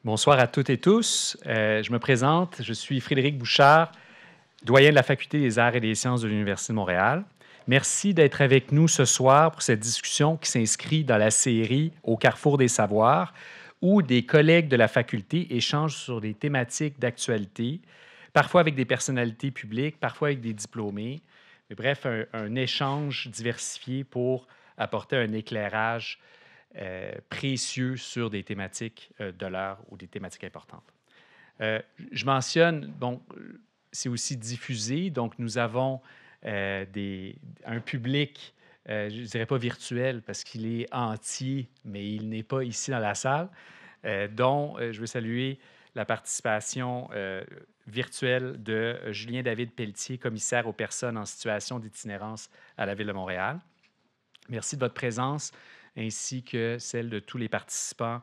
Bonsoir à toutes et tous. Je me présente, je suis Frédéric Bouchard, doyen de la Faculté des arts et des sciences de l'Université de Montréal. Merci d'être avec nous ce soir pour cette discussion qui s'inscrit dans la série Au carrefour des savoirs, où des collègues de la faculté échangent sur des thématiques d'actualité, parfois avec des personnalités publiques, parfois avec des diplômés. Mais bref, un échange diversifié pour apporter un éclairage précieux sur des thématiques de l'heure ou des thématiques importantes. Je mentionne, bon, c'est aussi diffusé, donc nous avons un public, je ne dirais pas virtuel parce qu'il est entier, mais il n'est pas ici dans la salle, dont je veux saluer la participation virtuelle de Julien David Pelletier, commissaire aux personnes en situation d'itinérance à la Ville de Montréal. Merci de votre présence ainsi que celle de tous les participants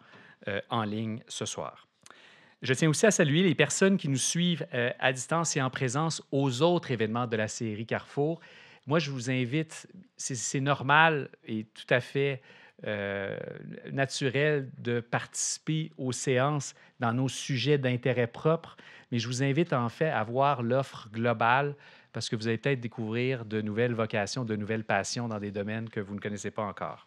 en ligne ce soir. Je tiens aussi à saluer les personnes qui nous suivent à distance et en présence aux autres événements de la série Carrefour. Moi, je vous invite, c'est normal et tout à fait naturel de participer aux séances dans nos sujets d'intérêt propre, mais je vous invite en fait à voir l'offre globale parce que vous allez peut-être découvrir de nouvelles vocations, de nouvelles passions dans des domaines que vous ne connaissez pas encore.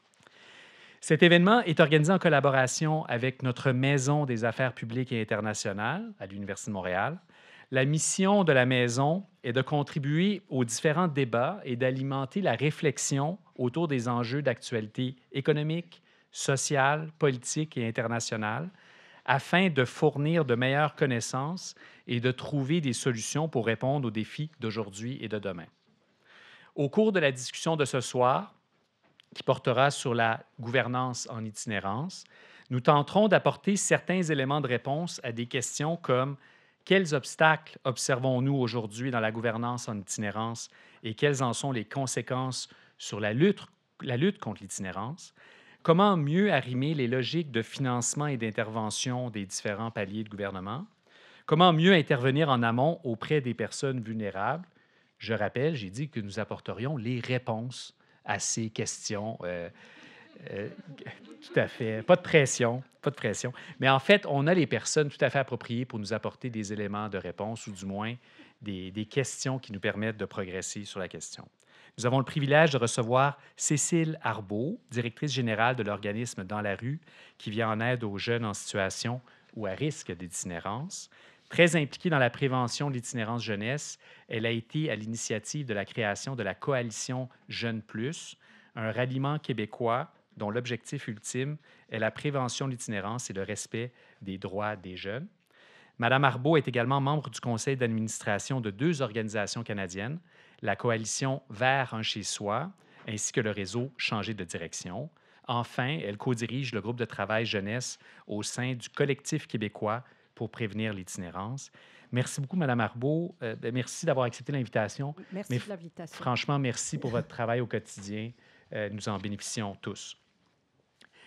Cet événement est organisé en collaboration avec notre Maison des affaires publiques et internationales à l'Université de Montréal. La mission de la Maison est de contribuer aux différents débats et d'alimenter la réflexion autour des enjeux d'actualité économique, sociale, politique et internationale afin de fournir de meilleures connaissances et de trouver des solutions pour répondre aux défis d'aujourd'hui et de demain. Au cours de la discussion de ce soir, qui portera sur la gouvernance en itinérance, nous tenterons d'apporter certains éléments de réponse à des questions comme quels obstacles observons-nous aujourd'hui dans la gouvernance en itinérance et quelles en sont les conséquences sur la lutte contre l'itinérance? Comment mieux arrimer les logiques de financement et d'intervention des différents paliers de gouvernement? Comment mieux intervenir en amont auprès des personnes vulnérables? Je rappelle, j'ai dit que nous apporterions les réponses à ces questions. Tout à fait. Pas de pression, pas de pression. Mais en fait, on a les personnes tout à fait appropriées pour nous apporter des éléments de réponse ou du moins des questions qui nous permettent de progresser sur la question. Nous avons le privilège de recevoir Cécile Arbeau, directrice générale de l'organisme Dans la rue, qui vient en aide aux jeunes en situation ou à risque d'itinérance. Très impliquée dans la prévention de l'itinérance jeunesse, elle a été à l'initiative de la création de la coalition Jeunes Plus, un ralliement québécois dont l'objectif ultime est la prévention de l'itinérance et le respect des droits des jeunes. Madame Arbeau est également membre du conseil d'administration de deux organisations canadiennes, la coalition Vers un chez soi, ainsi que le réseau Changer de direction. Enfin, elle co-dirige le groupe de travail jeunesse au sein du collectif québécois pour prévenir l'itinérance. Merci beaucoup, Madame Arbeau. Merci d'avoir accepté l'invitation. Merci de l'invitation. Franchement, merci pour votre travail au quotidien. Nous en bénéficions tous.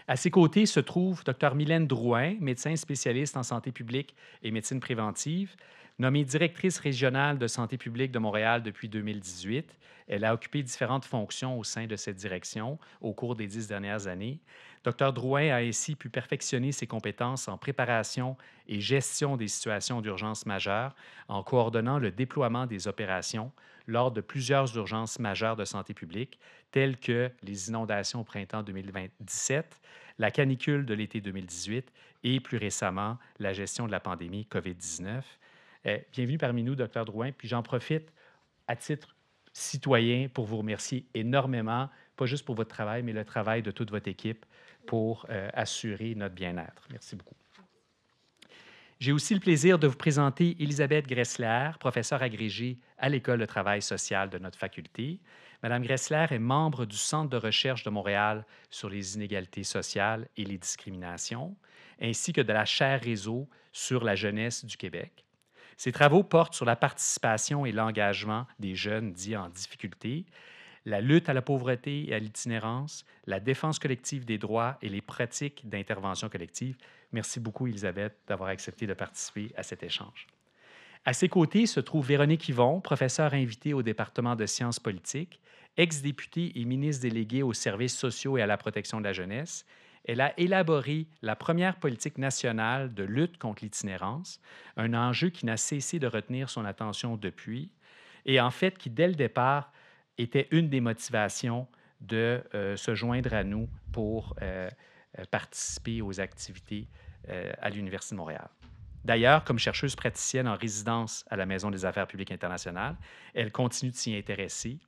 À ses côtés se trouve Dr Mylène Drouin, médecin spécialiste en santé publique et médecine préventive. Nommée directrice régionale de santé publique de Montréal depuis 2018, elle a occupé différentes fonctions au sein de cette direction au cours des 10 dernières années. Dr Drouin a ainsi pu perfectionner ses compétences en préparation et gestion des situations d'urgence majeures en coordonnant le déploiement des opérations lors de plusieurs urgences majeures de santé publique, telles que les inondations au printemps 2017, la canicule de l'été 2018 et, plus récemment, la gestion de la pandémie COVID-19. Bienvenue parmi nous, Dr Drouin. Puis j'en profite à titre citoyen pour vous remercier énormément, pas juste pour votre travail, mais le travail de toute votre équipe pour assurer notre bien-être. Merci beaucoup. J'ai aussi le plaisir de vous présenter Elisabeth Gressler, professeure agrégée à l'École de travail social de notre faculté. Madame Gressler est membre du Centre de recherche de Montréal sur les inégalités sociales et les discriminations, ainsi que de la chaire réseau sur la jeunesse du Québec. Ses travaux portent sur la participation et l'engagement des jeunes dits en difficulté, la lutte à la pauvreté et à l'itinérance, la défense collective des droits et les pratiques d'intervention collective. Merci beaucoup, Elisabeth, d'avoir accepté de participer à cet échange. À ses côtés se trouve Véronique Yvon, professeure invitée au département de sciences politiques, ex-députée et ministre déléguée aux services sociaux et à la protection de la jeunesse, Elle a élaboré la première politique nationale de lutte contre l'itinérance, un enjeu qui n'a cessé de retenir son attention depuis, et en fait qui, dès le départ, était une des motivations de se joindre à nous pour participer aux activités à l'Université de Montréal. D'ailleurs, comme chercheuse praticienne en résidence à la Maison des affaires publiques internationales, elle continue de s'y intéresser.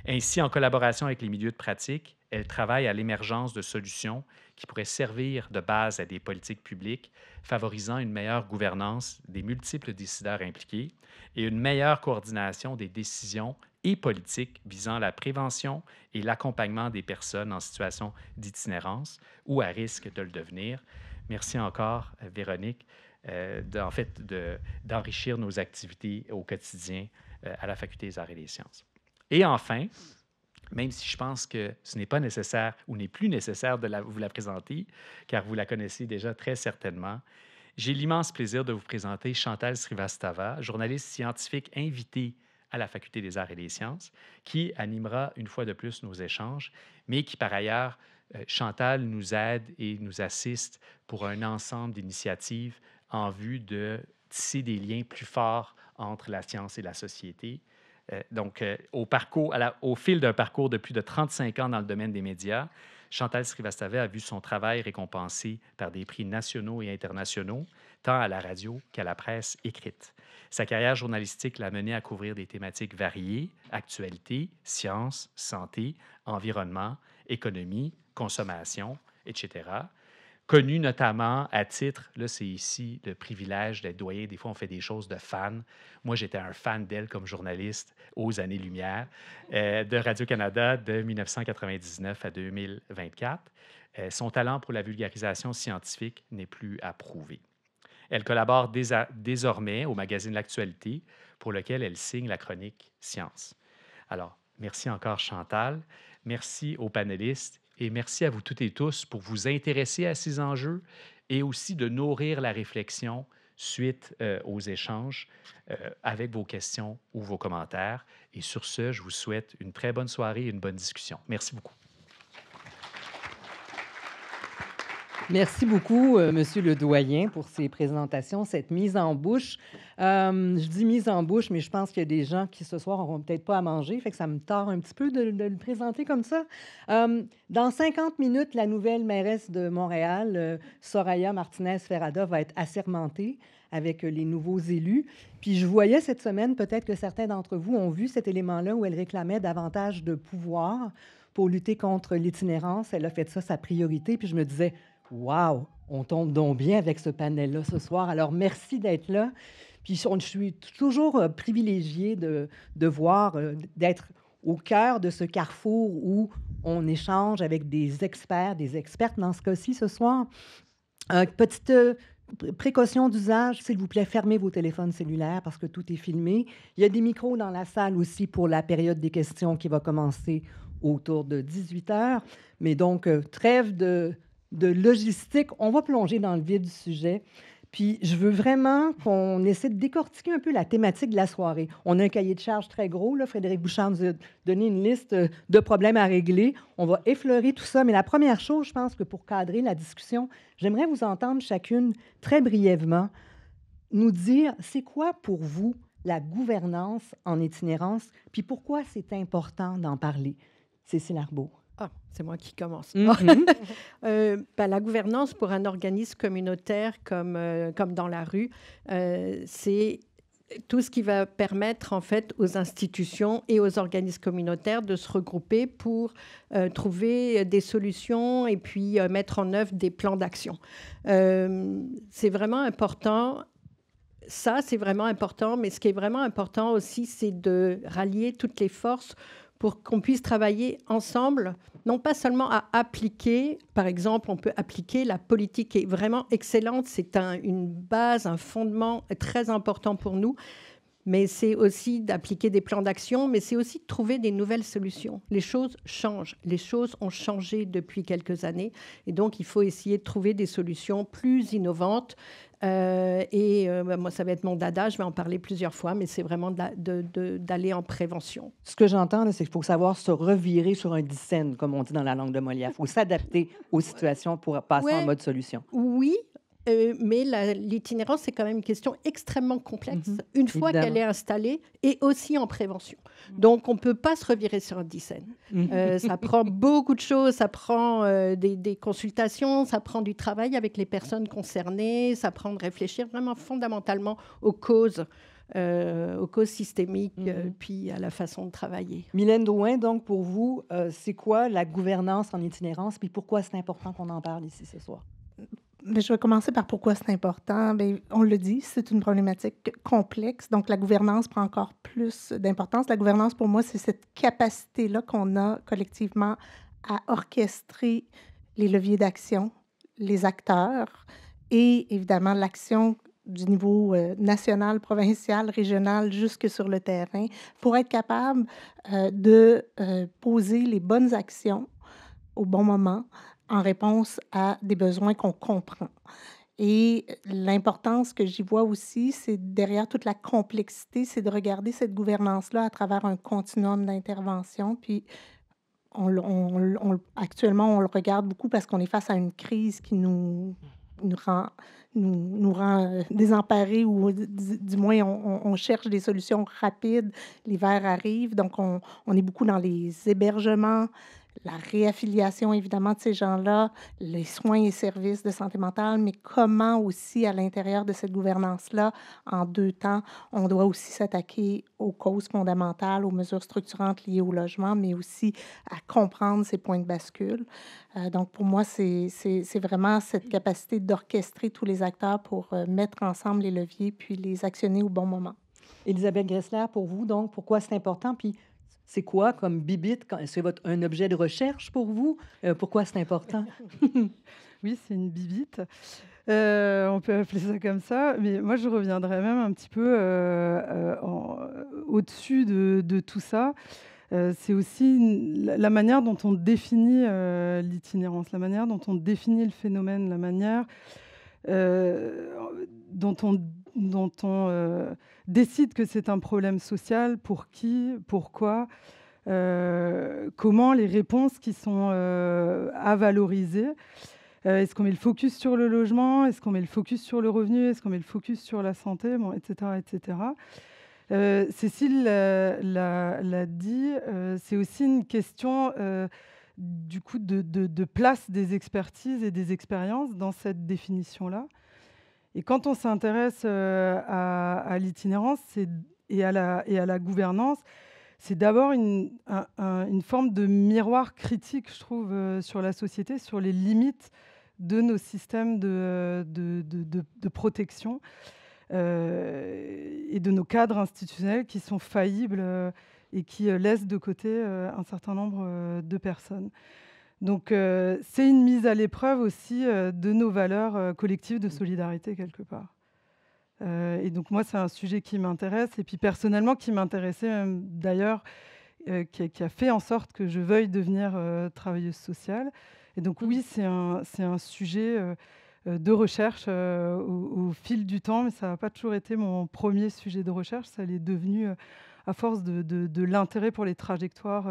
Ainsi, en collaboration avec les milieux de pratique, elle travaille à l'émergence de solutions qui pourraient servir de base à des politiques publiques, favorisant une meilleure gouvernance des multiples décideurs impliqués et une meilleure coordination des décisions et politiques visant la prévention et l'accompagnement des personnes en situation d'itinérance ou à risque de le devenir. Merci encore, Véronique, d'enrichir nos activités au quotidien à la Faculté des arts et des sciences. Et enfin, même si je pense que ce n'est pas nécessaire ou n'est plus nécessaire de vous la présenter, car vous la connaissez déjà très certainement, j'ai l'immense plaisir de vous présenter Chantal Srivastava, journaliste scientifique invitée à la Faculté des arts et des sciences, qui animera une fois de plus nos échanges, mais qui par ailleurs, Chantal nous aide et nous assiste pour un ensemble d'initiatives en vue de tisser des liens plus forts entre la science et la société. Au fil d'un parcours de plus de 35 ans dans le domaine des médias, Chantal Srivastava a vu son travail récompensé par des prix nationaux et internationaux, tant à la radio qu'à la presse écrite. Sa carrière journalistique l'a menée à couvrir des thématiques variées, actualité, sciences, santé, environnement, économie, consommation, etc. Connue notamment à titre, là c'est ici le privilège d'être doyen, des fois on fait des choses de fan. Moi j'étais un fan d'elle comme journaliste aux années-lumière de Radio-Canada de 1999 à 2024. Son talent pour la vulgarisation scientifique n'est plus à prouver. Elle collabore désormais au magazine L'Actualité, pour lequel elle signe la chronique Science. Alors, merci encore Chantal, merci aux panélistes et merci à vous toutes et tous pour vous intéresser à ces enjeux et aussi de nourrir la réflexion suite aux échanges avec vos questions ou vos commentaires. Et sur ce, je vous souhaite une très bonne soirée et une bonne discussion. Merci beaucoup. Merci beaucoup, Monsieur le doyen, pour ces présentations, cette mise en bouche. Je dis mise en bouche, mais je pense qu'il y a des gens qui, ce soir, n'auront peut-être pas à manger, fait que ça me tord un petit peu de le présenter comme ça. Dans 50 minutes, la nouvelle mairesse de Montréal, Soraya Martinez-Ferrada, va être assermentée avec les nouveaux élus. Puis je voyais cette semaine, peut-être que certains d'entre vous ont vu cet élément-là où elle réclamait davantage de pouvoir pour lutter contre l'itinérance. Elle a fait ça sa priorité, puis je me disais... Wow! On tombe donc bien avec ce panel-là ce soir. Alors, merci d'être là. Puis, je suis toujours privilégiée de voir, d'être au cœur de ce carrefour où on échange avec des experts, des expertes dans ce cas-ci ce soir. Petite précaution d'usage, s'il vous plaît, fermez vos téléphones cellulaires parce que tout est filmé. Il y a des micros dans la salle aussi pour la période des questions qui va commencer autour de 18 heures. Mais donc, trêve de logistique, on va plonger dans le vif du sujet. Puis, je veux vraiment qu'on essaie de décortiquer un peu la thématique de la soirée. On a un cahier de charge très gros. Là. Frédéric Bouchard nous a donné une liste de problèmes à régler. On va effleurer tout ça. Mais la première chose, je pense que pour cadrer la discussion, j'aimerais vous entendre chacune très brièvement nous dire c'est quoi pour vous la gouvernance en itinérance, puis pourquoi c'est important d'en parler. Cécile Arbault. Ah, c'est moi qui commence. Mm-hmm. La gouvernance pour un organisme communautaire comme dans la rue, c'est tout ce qui va permettre en fait aux institutions et aux organismes communautaires de se regrouper pour trouver des solutions et puis mettre en œuvre des plans d'action. C'est vraiment important. Ça, c'est vraiment important. Mais ce qui est vraiment important aussi, c'est de rallier toutes les forces pour qu'on puisse travailler ensemble, non pas seulement à appliquer, par exemple, on peut appliquer la politique qui est vraiment excellente, c'est une base, un fondement très important pour nous, mais c'est aussi d'appliquer des plans d'action, mais c'est aussi de trouver des nouvelles solutions. Les choses changent, les choses ont changé depuis quelques années, et donc il faut essayer de trouver des solutions plus innovantes. Moi, ça va être mon dada, je vais en parler plusieurs fois, mais c'est vraiment d'aller en prévention. Ce que j'entends, là, c'est qu'il faut savoir se revirer sur un dixaine, comme on dit dans la langue de Molière. Il faut s'adapter aux situations pour passer en mode solution. Oui, mais l'itinérance, c'est quand même une question extrêmement complexe, une fois Évidemment. qu'elle est installée, et aussi en prévention. Donc, on ne peut pas se revirer sur un dixaine. Ça prend beaucoup de choses, ça prend des consultations, ça prend du travail avec les personnes concernées, ça prend de réfléchir vraiment fondamentalement aux causes systémiques, puis à la façon de travailler. Mylène Drouin, donc, pour vous, c'est quoi la gouvernance en itinérance, puis pourquoi c'est important qu'on en parle ici ce soir? Mais je vais commencer par pourquoi c'est important. Bien, on le dit, c'est une problématique complexe, donc la gouvernance prend encore plus d'importance. La gouvernance, pour moi, c'est cette capacité-là qu'on a collectivement à orchestrer les leviers d'action, les acteurs et évidemment l'action du niveau national, provincial, régional, jusque sur le terrain, pour être capable de poser les bonnes actions au bon moment, en réponse à des besoins qu'on comprend. Et l'importance que j'y vois aussi, c'est derrière toute la complexité, c'est de regarder cette gouvernance-là à travers un continuum d'intervention. Puis actuellement, on le regarde beaucoup parce qu'on est face à une crise qui nous rend désemparés, ou du moins, on cherche des solutions rapides. L'hiver arrive, donc on est beaucoup dans les hébergements, la réaffiliation, évidemment, de ces gens-là, les soins et services de santé mentale, mais comment aussi, à l'intérieur de cette gouvernance-là, en deux temps, on doit aussi s'attaquer aux causes fondamentales, aux mesures structurantes liées au logement, mais aussi à comprendre ces points de bascule. Donc, pour moi, c'est vraiment cette capacité d'orchestrer tous les acteurs pour mettre ensemble les leviers puis les actionner au bon moment. Élisabeth Gressler, pour vous, donc, pourquoi c'est important? Puis c'est quoi comme bibite? C'est un objet de recherche pour vous? Pourquoi c'est important? Oui, c'est une bibite. On peut appeler ça comme ça. Mais moi, je reviendrais même un petit peu au-dessus de tout ça. C'est aussi la manière dont on définit l'itinérance, la manière dont on définit le phénomène, la manière dont on décide que c'est un problème social, pour qui, pourquoi, comment les réponses qui sont à valoriser. Est-ce qu'on met le focus sur le logement? Est-ce qu'on met le focus sur le revenu? Est-ce qu'on met le focus sur la santé? Bon, etc., etc. Cécile l'a dit, c'est aussi une question du coup de place des expertises et des expériences dans cette définition-là. Et quand on s'intéresse à l'itinérance et à la gouvernance, c'est d'abord une forme de miroir critique, je trouve, sur la société, sur les limites de nos systèmes de protection et de nos cadres institutionnels qui sont faillibles et qui laissent de côté un certain nombre de personnes. Donc, c'est une mise à l'épreuve aussi de nos valeurs collectives de solidarité, quelque part. Et donc, moi, c'est un sujet qui m'intéresse, et puis personnellement, qui m'intéressait même, d'ailleurs, qui a fait en sorte que je veuille devenir travailleuse sociale. Et donc, oui, c'est un sujet de recherche au fil du temps, mais ça n'a pas toujours été mon premier sujet de recherche. Ça l'est devenu à force de l'intérêt pour les trajectoires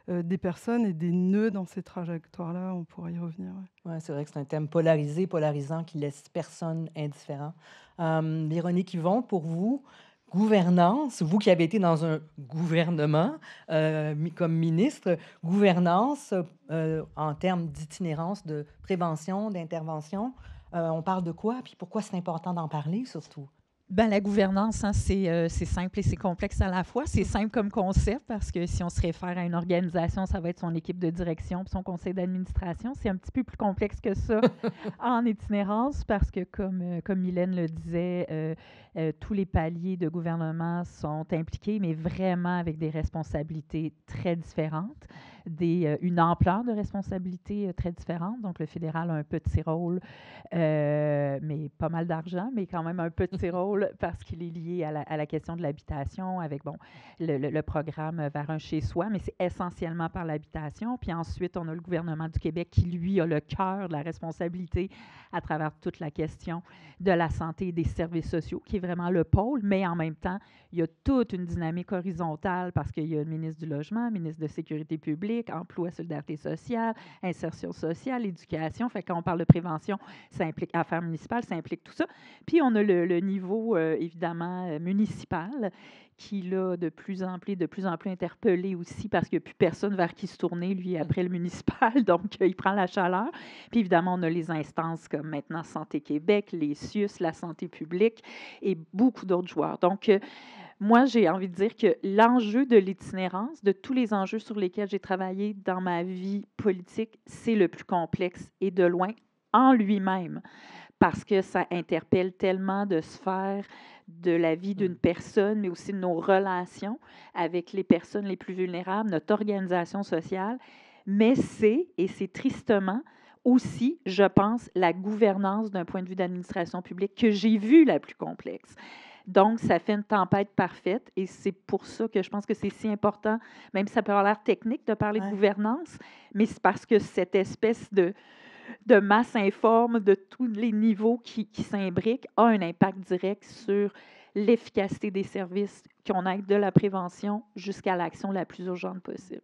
des personnes et des nœuds dans ces trajectoires-là. On pourra y revenir. Ouais, c'est vrai que c'est un thème polarisant, qui laisse personne indifférent. Véronique Yvon, pour vous, gouvernance, vous qui avez été dans un gouvernement comme ministre, gouvernance en termes d'itinérance, de prévention, d'intervention, on parle de quoi? Puis pourquoi c'est important d'en parler, surtout? Ben, la gouvernance, hein, c'est simple et c'est complexe à la fois. C'est simple comme concept parce que si on se réfère à une organisation, ça va être son équipe de direction puis son conseil d'administration. C'est un petit peu plus complexe que ça en itinérance parce que, comme Mylène le disait, tous les paliers de gouvernement sont impliqués, mais vraiment avec des responsabilités très différentes. une ampleur de responsabilité très différente. Donc, le fédéral a un petit rôle, mais pas mal d'argent, mais quand même un petit rôle parce qu'il est lié à la question de l'habitation avec, bon, le programme vers un chez-soi, mais c'est essentiellement par l'habitation. Puis ensuite, on a le gouvernement du Québec qui, lui, a le cœur de la responsabilité à travers toute la question de la santé et des services sociaux, qui est vraiment le pôle, mais en même temps, il y a toute une dynamique horizontale parce qu'il y a le ministre du Logement, le ministre de la Sécurité publique, Emploi, Solidarité sociale, Insertion sociale, Éducation. Fait que quand on parle de prévention, ça implique affaires municipales, ça implique tout ça. Puis on a le niveau, évidemment, municipal, qui, là, de plus en plus interpellé aussi parce qu'il n'y a plus personne vers qui se tourner, lui, après le municipal. Donc, il prend la chaleur. Puis, évidemment, on a les instances comme maintenant Santé Québec, les CIUS, la santé publique et beaucoup d'autres joueurs. Donc, moi, j'ai envie de dire que l'enjeu de l'itinérance, de tous les enjeux sur lesquels j'ai travaillé dans ma vie politique, c'est le plus complexe et de loin en lui-même, parce que ça interpelle tellement de sphères de la vie d'une personne, mais aussi de nos relations avec les personnes les plus vulnérables, notre organisation sociale. Mais et c'est tristement aussi, je pense, la gouvernance d'un point de vue d'administration publique que j'ai vue la plus complexe. Donc, ça fait une tempête parfaite et c'est pour ça que je pense que c'est si important, même si ça peut avoir l'air technique de parler de gouvernance, mais c'est parce que cette espèce de masse informe de tous les niveaux qui s'imbriquent a un impact direct sur l'efficacité des services, qu'on aille de la prévention jusqu'à l'action la plus urgente possible.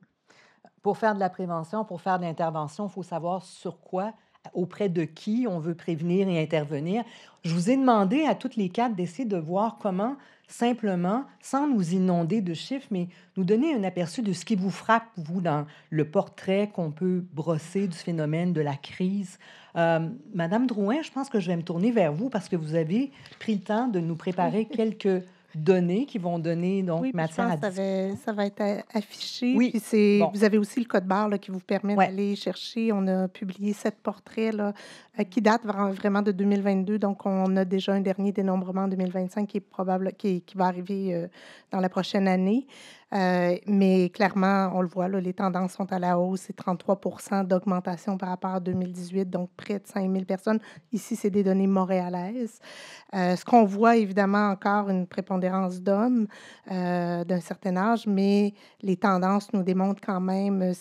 Pour faire de la prévention, pour faire de l'intervention, il faut savoir sur quoi, auprès de qui on veut prévenir et intervenir. Je vous ai demandé à toutes les quatre d'essayer de voir comment, simplement, sans nous inonder de chiffres, mais nous donner un aperçu de ce qui vous frappe, vous, dans le portrait qu'on peut brosser du phénomène de la crise. Madame Drouin, je pense que je vais me tourner vers vous parce que vous avez pris le temps de nous préparer quelques données qui vont donner donc Oui, matière à discussion. Ça va être affiché. Oui. Puis vous avez aussi le code barre là, qui vous permet d'aller chercher. On a publié 7 portraits là, qui datent vraiment de 2022. Donc, on a déjà un dernier dénombrement en 2025 qui est probable, qui va arriver dans la prochaine année. Mais clairement, on le voit, là, les tendances sont à la hausse. C'est 33% d'augmentation par rapport à 2018, donc près de 5 000 personnes. Ici, c'est des données montréalaises. Ce qu'on voit, évidemment, encore une prépondérance d'hommes d'un certain âge, mais les tendances nous démontrent quand même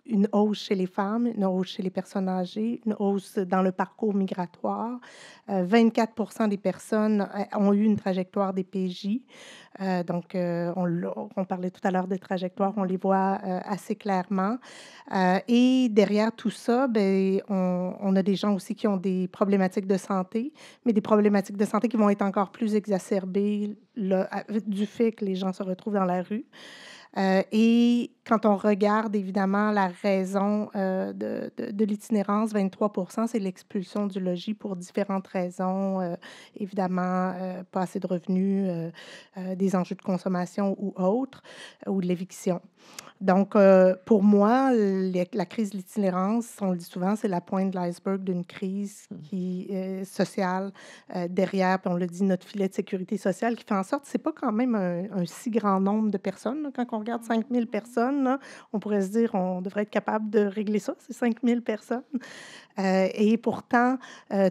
une hausse chez les femmes, une hausse chez les personnes âgées, une hausse dans le parcours migratoire. 24% des personnes ont eu une trajectoire des PJ. Donc, on parlait tout à l'heure des trajectoires, on les voit assez clairement. Et derrière tout ça, ben, on a des gens aussi qui ont des problématiques de santé, mais des problématiques de santé qui vont être encore plus exacerbées du fait que les gens se retrouvent dans la rue. Et quand on regarde, évidemment, la raison de l'itinérance, 23%, c'est l'expulsion du logis pour différentes raisons, évidemment, pas assez de revenus, des enjeux de consommation ou autres, ou de l'éviction. Donc, pour moi, la crise de l'itinérance, on le dit souvent, c'est la pointe de l'iceberg d'une crise qui est sociale derrière, puis on le dit, notre filet de sécurité sociale qui fait en sorte que ce n'est pas quand même un si grand nombre de personnes. Là. Quand on regarde 5 000 personnes, là, on pourrait se dire on devrait être capable de régler ça, c'est 5 000 personnes. Et pourtant,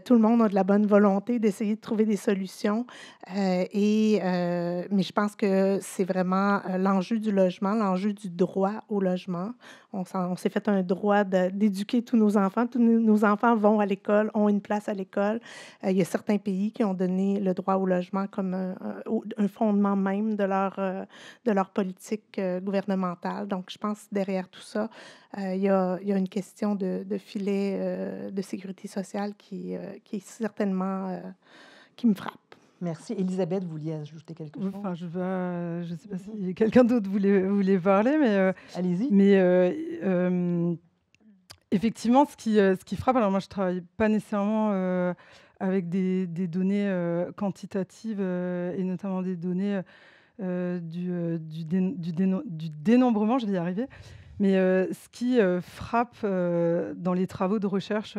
tout le monde a de la bonne volonté d'essayer de trouver des solutions. Mais je pense que c'est vraiment l'enjeu du logement, l'enjeu du droit au logement. On s'est fait un droit d'éduquer tous nos enfants. Tous nos enfants vont à l'école, ont une place à l'école. Il y a certains pays qui ont donné le droit au logement comme un fondement même de leur politique gouvernementale. Donc, je pense que derrière tout ça, il y a une question de filet de sécurité sociale qui est certainement qui me frappe. Merci. Élisabeth, vous vouliez ajouter quelque chose? Enfin, je ne sais pas si quelqu'un d'autre voulait parler, mais... Allez-y. Mais effectivement, ce qui frappe, alors moi, je ne travaille pas nécessairement avec des données quantitatives et notamment des données du dénombrement, je vais y arriver. Mais ce qui frappe dans les travaux de recherche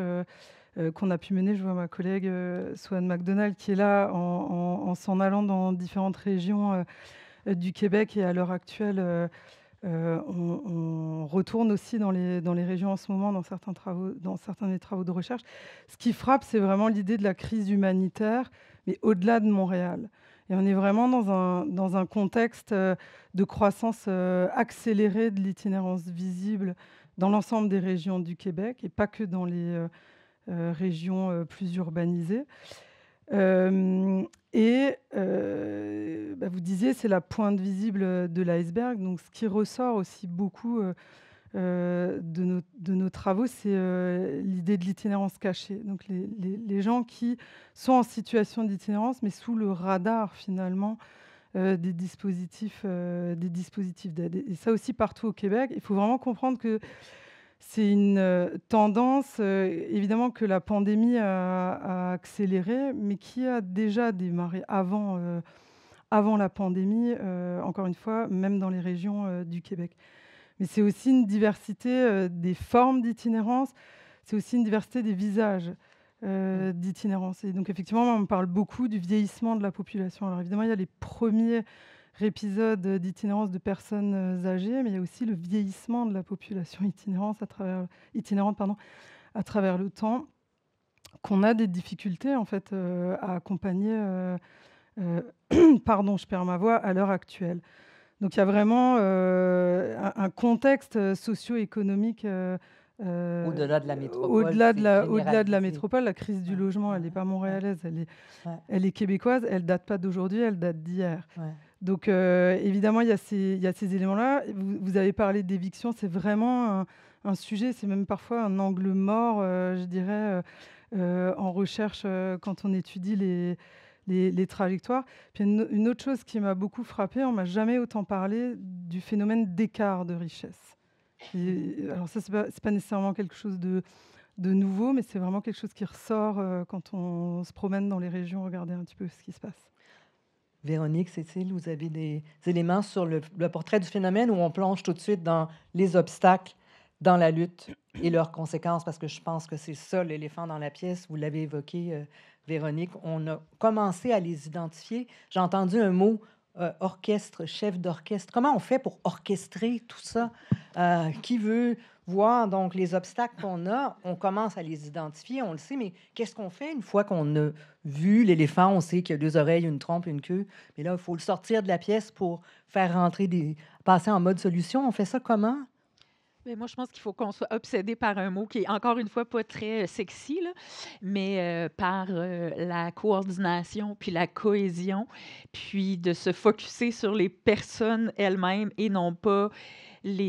qu'on a pu mener, je vois ma collègue Swan McDonald qui est là en s'en allant dans différentes régions du Québec et à l'heure actuelle On retourne aussi dans les régions en ce moment, dans certains des travaux de recherche. Ce qui frappe, c'est vraiment l'idée de la crise humanitaire, mais au-delà de Montréal. Et on est vraiment dans un contexte de croissance accélérée de l'itinérance visible dans l'ensemble des régions du Québec, et pas que dans les régions plus urbanisées. Vous disiez, c'est la pointe visible de l'iceberg. Donc, ce qui ressort aussi beaucoup de nos travaux, c'est l'idée de l'itinérance cachée. Donc, les gens qui sont en situation d'itinérance, mais sous le radar, finalement, des dispositifs d'aide. Et ça aussi partout au Québec. Il faut vraiment comprendre que c'est une tendance, évidemment, que la pandémie a accélérée, mais qui a déjà démarré avant la pandémie, encore une fois, même dans les régions du Québec. Mais c'est aussi une diversité des formes d'itinérance, c'est aussi une diversité des visages d'itinérance. Et donc, effectivement, on parle beaucoup du vieillissement de la population. Alors, évidemment, il y a les premiers épisodes d'itinérance de personnes âgées, mais il y a aussi le vieillissement de la population itinérante à travers le temps, qu'on a des difficultés en fait à accompagner. Pardon, je perds ma voix, à l'heure actuelle. Donc il y a vraiment un contexte socio-économique Au-delà de la métropole. Au-delà de la généralisé. métropole, la crise du logement, elle n'est pas montréalaise, elle est québécoise, elle ne date pas d'aujourd'hui, elle date d'hier. Ouais. Donc, évidemment, il y a ces éléments-là. Vous avez parlé d'éviction, c'est vraiment un sujet, c'est même parfois un angle mort, je dirais, en recherche quand on étudie les trajectoires. Puis une autre chose qui m'a beaucoup frappée, on ne m'a jamais autant parlé du phénomène d'écart de richesse. Alors ça, ce n'est pas nécessairement quelque chose de nouveau, mais c'est vraiment quelque chose qui ressort quand on se promène dans les régions, regarder un petit peu ce qui se passe. Véronique, Cécile, vous avez des éléments sur le portrait du phénomène où on plonge tout de suite dans les obstacles dans la lutte et leurs conséquences, parce que je pense que c'est ça l'éléphant dans la pièce. Vous l'avez évoqué, Véronique. On a commencé à les identifier. J'ai entendu un mot, orchestre, chef d'orchestre. Comment on fait pour orchestrer tout ça? Qui veut voir donc les obstacles qu'on a? On commence à les identifier, on le sait, mais qu'est-ce qu'on fait une fois qu'on a vu l'éléphant? On sait qu'il y a 2 oreilles, une trompe, une queue, mais là, il faut le sortir de la pièce pour faire rentrer passer en mode solution. On fait ça comment? Mais moi, je pense qu'il faut qu'on soit obsédé par un mot qui est, encore une fois, pas très sexy, là, mais par la coordination, puis la cohésion, puis de se focusser sur les personnes elles-mêmes et non pas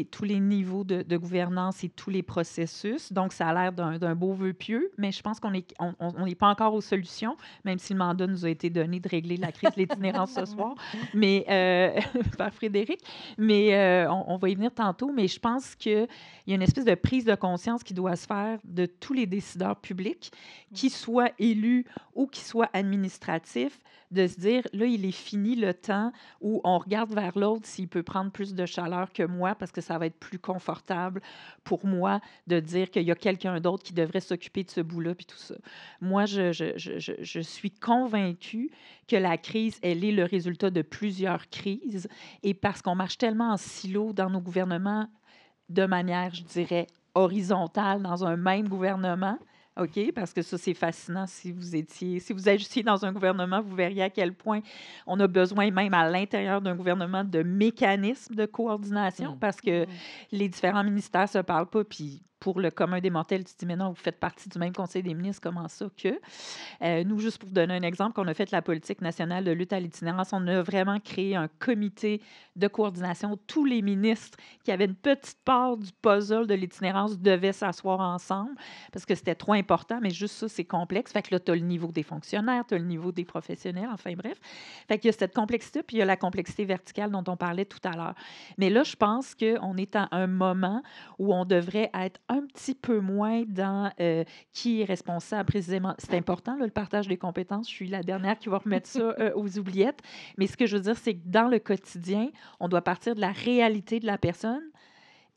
tous les niveaux de gouvernance et tous les processus. Donc, ça a l'air d'un beau vœu pieux, mais je pense qu'on n'est pas encore aux solutions, même si le mandat nous a été donné de régler la crise de l'itinérance ce soir, mais, par Frédéric. Mais on va y venir tantôt, mais je pense qu'il y a une espèce de prise de conscience qui doit se faire de tous les décideurs publics, qu'ils soient élus ou qu'ils soient administratifs, de se dire, là, il est fini le temps où on regarde vers l'autre s'il peut prendre plus de chaleur que moi, parce que ça va être plus confortable pour moi de dire qu'il y a quelqu'un d'autre qui devrait s'occuper de ce bout-là, puis tout ça. Moi, je suis convaincue que la crise, elle est le résultat de plusieurs crises, et parce qu'on marche tellement en silo dans nos gouvernements, de manière, je dirais, horizontale, dans un même gouvernement, OK? Parce que ça, c'est fascinant. Si vous agissiez dans un gouvernement, vous verriez à quel point on a besoin, même à l'intérieur d'un gouvernement, de mécanismes de coordination, parce que les différents ministères ne se parlent pas, puis pour le commun des mortels, tu te dis, mais non, vous faites partie du même Conseil des ministres, comment ça que? Nous, juste pour vous donner un exemple, quand on a fait la politique nationale de lutte à l'itinérance, on a vraiment créé un comité de coordination. Tous les ministres qui avaient une petite part du puzzle de l'itinérance devaient s'asseoir ensemble parce que c'était trop important, mais juste ça, c'est complexe. Fait que là, tu as le niveau des fonctionnaires, tu as le niveau des professionnels, enfin bref. Fait qu'il y a cette complexité, puis il y a la complexité verticale dont on parlait tout à l'heure. Mais là, je pense qu'on est à un moment où on devrait être un petit peu moins dans qui est responsable précisément. C'est important, là, le partage des compétences. Je suis la dernière qui va remettre ça aux oubliettes. Mais ce que je veux dire, c'est que dans le quotidien, on doit partir de la réalité de la personne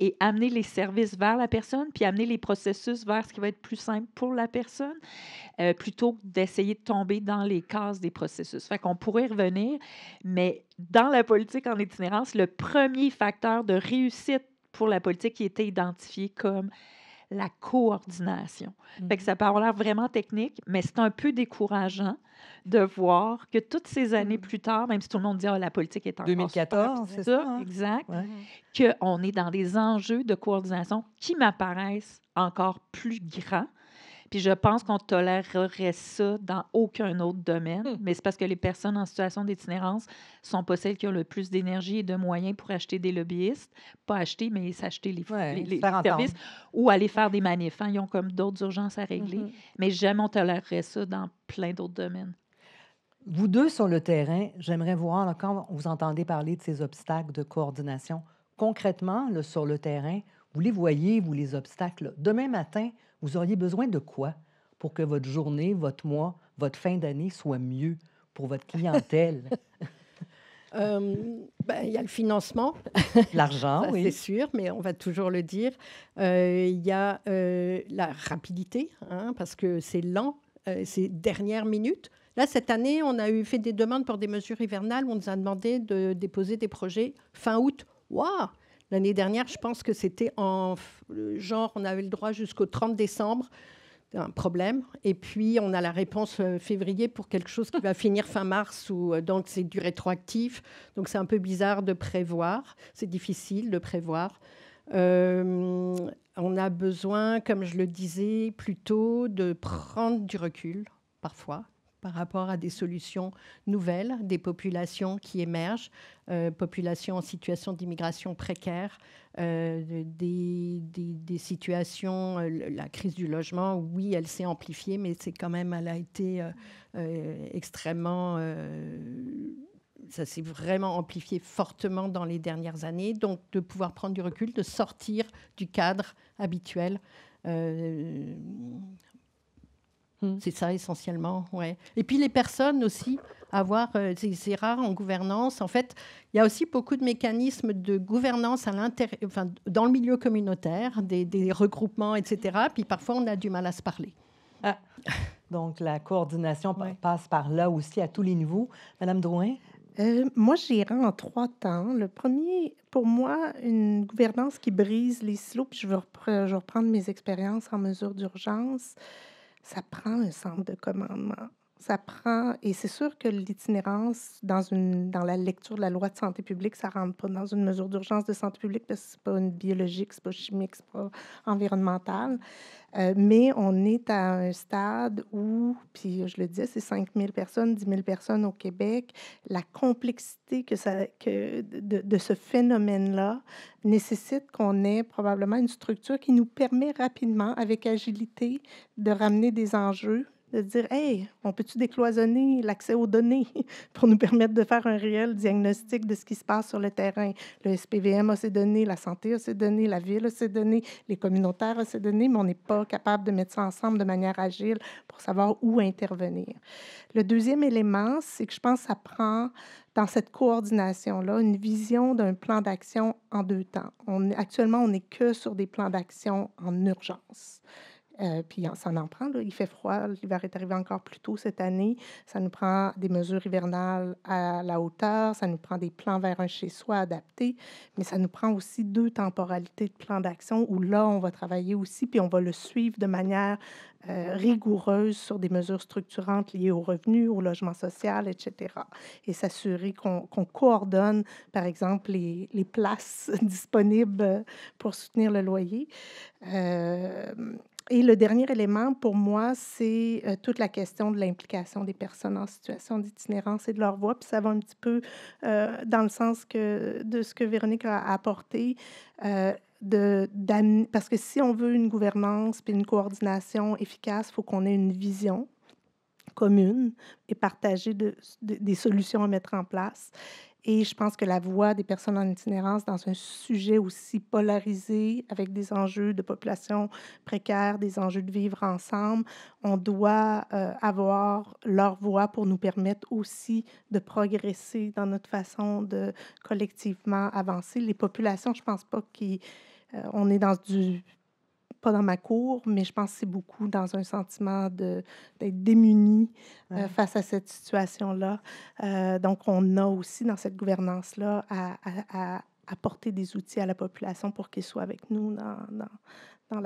et amener les services vers la personne, puis amener les processus vers ce qui va être plus simple pour la personne, plutôt que d'essayer de tomber dans les cases des processus. Fait qu'on pourrait y revenir, mais dans la politique en itinérance, le premier facteur de réussite pour la politique qui était identifié comme la coordination. Fait que ça peut avoir l'air vraiment technique, mais c'est un peu décourageant de voir que toutes ces années plus tard, même si tout le monde dit « Ah, la politique est encore 2014, super, c'est ça, hein? exact, Ouais. qu'on est dans des enjeux de coordination qui m'apparaissent encore plus grands. Puis je pense qu'on tolérerait ça dans aucun autre domaine, mais c'est parce que les personnes en situation d'itinérance sont pas celles qui ont le plus d'énergie et de moyens pour acheter des lobbyistes. Pas acheter, mais s'acheter les Se faire services entendre. ou aller faire des manifs. Ils ont comme d'autres urgences à régler, mais jamais on tolérerait ça dans plein d'autres domaines. Vous deux, sur le terrain, j'aimerais voir, là, quand vous entendez parler de ces obstacles de coordination, concrètement, là, sur le terrain, vous les voyez, vous, les obstacles. Là. Demain matin, vous auriez besoin de quoi pour que votre journée, votre mois, votre fin d'année soit mieux pour votre clientèle? Il y a le financement, L'argent, ça, c'est oui. sûr, mais on va toujours le dire. Il y a la rapidité, hein, parce que c'est lent, c'est dernière minute. Là, cette année, on a fait des demandes pour des mesures hivernales. On nous a demandé de déposer des projets fin août. Waouh! L'année dernière, je pense que c'était genre, on avait le droit jusqu'au 30 décembre. Un problème. Et puis, on a la réponse février pour quelque chose qui va finir fin mars. Donc, c'est du rétroactif. Donc, c'est un peu bizarre de prévoir. C'est difficile de prévoir. On a besoin, comme je le disais, plutôt de prendre du recul, parfois, par rapport à des solutions nouvelles, des populations qui émergent, populations en situation d'immigration précaire, des situations, la crise du logement, oui, elle s'est amplifiée, mais c'est quand même, elle a été extrêmement... ça s'est vraiment amplifié fortement dans les dernières années. Donc, de pouvoir prendre du recul, de sortir du cadre habituel. C'est ça essentiellement, ouais. Et puis les personnes aussi, avoir, c'est rare en gouvernance. En fait, il y a aussi beaucoup de mécanismes de gouvernance dans le milieu communautaire, des regroupements, etc. Puis parfois, on a du mal à se parler. Ah. Donc, la coordination passe par là aussi à tous les niveaux. Madame Drouin? Moi, j'irai en 3 temps. Le premier, pour moi, une gouvernance qui brise les silos, puis je vais reprendre mes expériences en mesure d'urgence. Ça prend un centre de commandement. Ça prend, et c'est sûr que l'itinérance, dans la lecture de la loi de santé publique, ça ne rentre pas dans une mesure d'urgence de santé publique parce que ce n'est pas une biologique, ce n'est pas chimique, ce n'est pas environnemental. Mais on est à un stade où, puis je le disais, c'est 5 000 personnes, 10 000 personnes au Québec. La complexité de ce phénomène-là nécessite qu'on ait probablement une structure qui nous permet rapidement, avec agilité, de ramener des enjeux, de dire « Hey, on peut-tu décloisonner l'accès aux données pour nous permettre de faire un réel diagnostic de ce qui se passe sur le terrain? » Le SPVM a ses données, la santé a ses données, la ville a ses données, les communautaires ont ses données, mais on n'est pas capable de mettre ça ensemble de manière agile pour savoir où intervenir. Le deuxième élément, c'est que je pense que ça prend, dans cette coordination-là, une vision d'un plan d'action en 2 temps. Actuellement, on n'est que sur des plans d'action en urgence. Puis ça en prend, là. Il fait froid, l'hiver est arrivé encore plus tôt cette année. Ça nous prend des mesures hivernales à la hauteur, ça nous prend des plans vers un chez-soi adapté, mais ça nous prend aussi 2 temporalités de plan d'action où là, on va travailler aussi, puis on va le suivre de manière rigoureuse sur des mesures structurantes liées aux revenus, au logement social, etc. Et s'assurer qu'on coordonne, par exemple, les places disponibles pour soutenir le loyer. Et le dernier élément, pour moi, c'est toute la question de l'implication des personnes en situation d'itinérance et de leur voix. Puis ça va un petit peu dans le sens de ce que Véronique a apporté, parce que si on veut une gouvernance puis une coordination efficace, il faut qu'on ait une vision commune et partagée des solutions à mettre en place. Et je pense que la voix des personnes en itinérance dans un sujet aussi polarisé, avec des enjeux de population précaire, des enjeux de vivre ensemble, on doit avoir leur voix pour nous permettre aussi de progresser dans notre façon de collectivement avancer. Les populations, je ne pense pas qu'ils on est pas dans ma cour, mais je pense que c'est beaucoup dans un sentiment d'être démuni face à cette situation-là. Donc, on a aussi dans cette gouvernance-là à apporter des outils à la population pour qu'ils soient avec nous dans